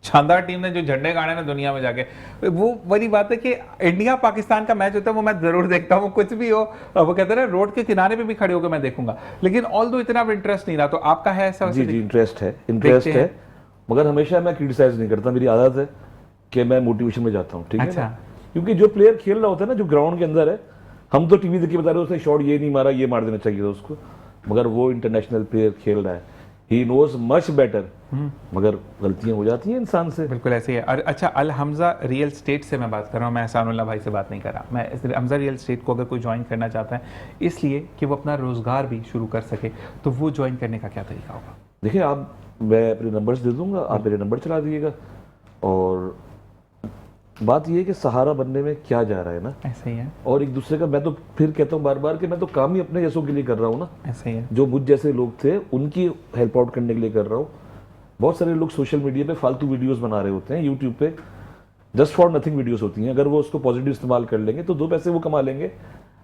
शानदार टीम ने जो झंडे गाड़े ना दुनिया में जाके, वो बड़ी बात है कि इंडिया पाकिस्तान का मैच होता है वो मैं जरूर देखता हूँ, कुछ भी हो। वो कहते हैं ना रोड के किनारे पे भी खड़े होकर मैं देखूंगा, लेकिन ऑल दो इतना इंटरेस्ट नहीं रहा। तो आपका है ऐसा? जी जी इंटरेस्ट है, मगर हमेशा मैं क्रिटिसाइज नहीं करता। मेरी आदत है कि मैं मोटिवेशन में जाता हूँ, ठीक है ना? क्योंकि जो प्लेयर खेल रहा होता है ना, जो ग्राउंड के अंदर है, हम तो टीवी देख के बता रहे होते हैं शॉट ये नहीं मारा, ये मार देना चाहिए था उसको, मगर वो इंटरनेशनल प्लेयर खेल रहा है, ही नोज मच बेटर, मगर गलतियां हो जाती हैं इंसान से। बिल्कुल ऐसे ही है। और अच्छा, अल हमजा रियल स्टेट से मैं बात कर रहा हूँ, मैं एहसानुल्लाह भाई से बात नहीं कर रहा। मैं हमजा रियल स्टेट को अगर कोई ज्वाइन करना चाहता है इसलिए कि वो अपना रोजगार भी शुरू कर सके, तो वो ज्वाइन करने का क्या तरीका होगा? देखिए आप, मैं अपने नंबर्स दे दूंगा, आप मेरे नंबर चला दीजिएगा। और बात ये है कि सहारा बनने में क्या जा रहा है ना, ऐसे ही है। और एक दूसरे का, मैं तो फिर कहता हूँ बार बार कि मैं तो काम ही अपने जैसों के लिए कर रहा हूँ ना, ऐसे ही है। जो मुझ जैसे लोग थे उनकी हेल्प आउट करने के लिए कर रहा हूँ। बहुत सारे लोग सोशल मीडिया पे फालतू वीडियोस बना रहे होते हैं, यूट्यूब पे जस्ट फॉर नथिंग वीडियोस होती हैं, अगर वो उसको पॉजिटिव इस्तेमाल कर लेंगे तो 2 पैसे वो कमा लेंगे,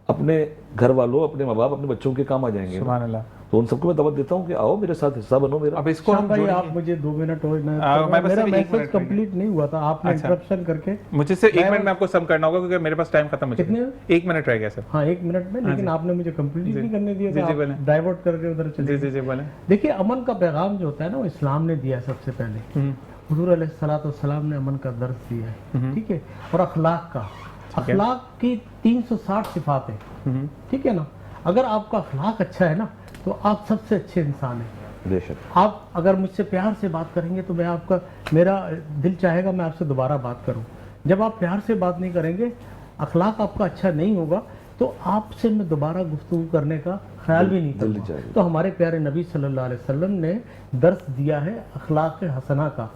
अपने घर वालों, अपने माँ बाप, अपने बच्चों के काम आ जाएंगे। सुभान अल्लाह। तो उन सबको मैं दावत देता हूँ कि आओ मेरे साथ हिस्सा बनो मेरा। अब इसको शाम हम भाई आप जोड़ेंगे। मुझे 2 मिनट और मेरा मैसेज कंप्लीट नहीं हुआ था, आपने अच्छा। इंटरप्शन करके। मुझे सिर्फ 1 मिनट में आपको सम करना होगा क्योंकि मेरे पास टाइम खत्म हो चुका कितने? है। 1 मिनट रह गया सर। हाँ 1 मिनट में, लेकिन आपने मुझे कंप्लीट नहीं करने दिया जी, था, जी, बोलें। आप डाइवर्ट करके उधर चले जी गए। जी जी बोले। देखिए अमन का पैगाम जो होता है ना, वो इस्लाम ने दिया है सबसे पहले। हुजूर अलैहिस्सलाम ने अमन का दर्स दिया है, ठीक है। और अखलाक का, अखलाक की 360 सिफातें, ठीक है ना। अगर आपका अखलाक अच्छा है ना तो आप सबसे अच्छे इंसान हैं। बेशक। आप अगर मुझसे प्यार से बात करेंगे तो मैं आपका, मेरा दिल चाहेगा मैं आपसे दोबारा बात करूं। जब आप प्यार से बात नहीं करेंगे, अखलाक आपका अच्छा नहीं होगा, तो आपसे मैं दोबारा गुफ्तगू करने का ख्याल भी नहीं करूँगा। तो हमारे प्यारे नबी सल्लल्लाहु अलैहि वसल्लम ने दर्स दिया है अखलाक हसना का।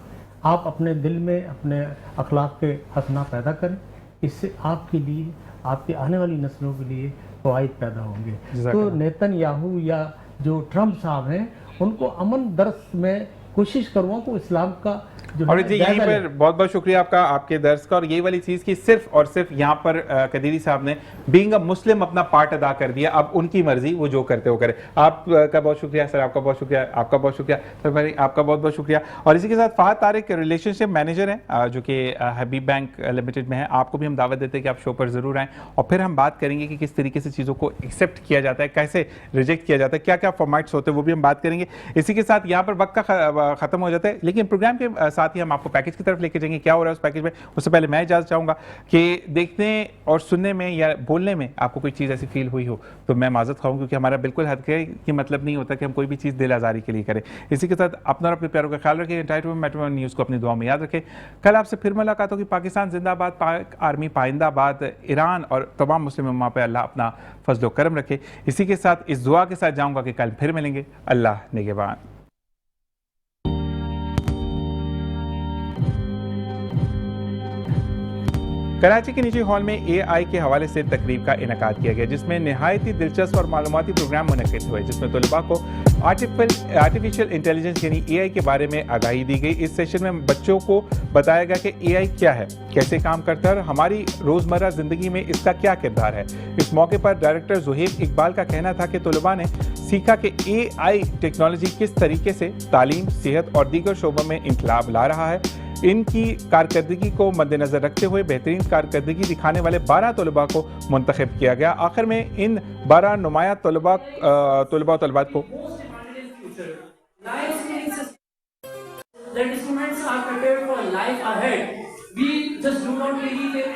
आप अपने दिल में अपने अखलाक के हसना पैदा करें, इससे आपके लिए, आपके आने वाली नस्लों के लिए फ़वाइद पैदा होंगे। तो नेतन्याहू या जो ट्रम्प साहब हैं, उनको अमन दर्स में कोशिश करूँगा को इस्लाम का जो और जी यहीं पर बहुत बहुत शुक्रिया आपका, आपके दर्स का। और यही वाली चीज़ की सिर्फ और सिर्फ यहाँ पर कदीरी साहब ने बीइंग अ मुस्लिम अपना पार्ट अदा कर दिया। अब उनकी मर्जी, वो जो करते हो करे। आपका बहुत शुक्रिया सर, आपका बहुत शुक्रिया, आपका बहुत शुक्रिया सर भाई, आपका बहुत बहुत शुक्रिया। और इसी के साथ फहद तारिक रिलेशनशिप मैनेजर हैं जो कि हबीब बैंक लिमिटेड में है। आपको भी हम दावत देते हैं कि आप शो पर ज़रूर आएँ और फिर हम बात करेंगे कि किस तरीके से चीज़ों को एक्सेप्ट किया जाता है, कैसे रिजेक्ट किया जाता है, क्या क्या फॉर्मेट्स होते हैं, वो भी हम बात करेंगे। इसी के साथ यहाँ पर वक्त का ख़त्म हो जाता है, लेकिन प्रोग्राम के साथ ही हम आपको पैकेज की तरफ लेके जाएंगे। क्या हो रहा है उस पैकेज में, उससे पहले मैं इजाज़त चाहूँगा कि देखने और सुनने में या बोलने में आपको कोई चीज़ ऐसी फील हुई हो तो मैं माजरत खाऊँ, क्योंकि हमारा बिल्कुल हद के मतलब नहीं होता कि हम कोई भी चीज़ दिल आज़ारी के लिए करें। इसी के साथ अपना और अपने प्यारों का ख्याल रखें। टाइटो मेट्रो न्यूज़ को अपनी दुआ में याद रखें। कल आपसे फिर मुलाकात होगी। पाकिस्तान जिंदाबाद, पाक आर्मी पाइंदाबाद, ईरान और तमाम मुस्लिम उम्मा पे अल्लाह अपना फजल करम रखे। इसी के साथ इस दुआ के साथ जाऊँगा कि कल फिर मिलेंगे। अल्लाह निगहबान। कराची के निजी हॉल में AI के हवाले से तकरीब का इनकाद किया गया, जिसमें नहायत ही दिलचस्प और मालूमाती प्रोग्राम मुनक़िद हुए, जिसमें तलबा को आर्टिफिशियल इंटेलिजेंस यानी AI के बारे में आगाही दी गई। इस सेशन में बच्चों को बताया गया कि AI क्या है, कैसे काम करता है और हमारी रोज़मर्रा ज़िंदगी में इसका क्या किरदार है। इस मौके पर डायरेक्टर ज़ुहैब इकबाल का कहना था कि तलबा ने सीखा कि AI टेक्नोलॉजी किस तरीके से तालीम, सेहत और दीगर शोबों में इनकलाब ला रहा है। इनकी कारकर्दगी को मद्देनजर रखते हुए बेहतरीन कारकर्दगी दिखाने वाले 12 तलबा को मुंतखब किया गया। आखिर में इन 12 नुमाया तलबात को that students are prepared for life ahead. We just do not believe in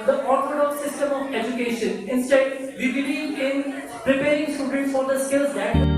the orthodox system of education. Instead, we believe in preparing students for the skills that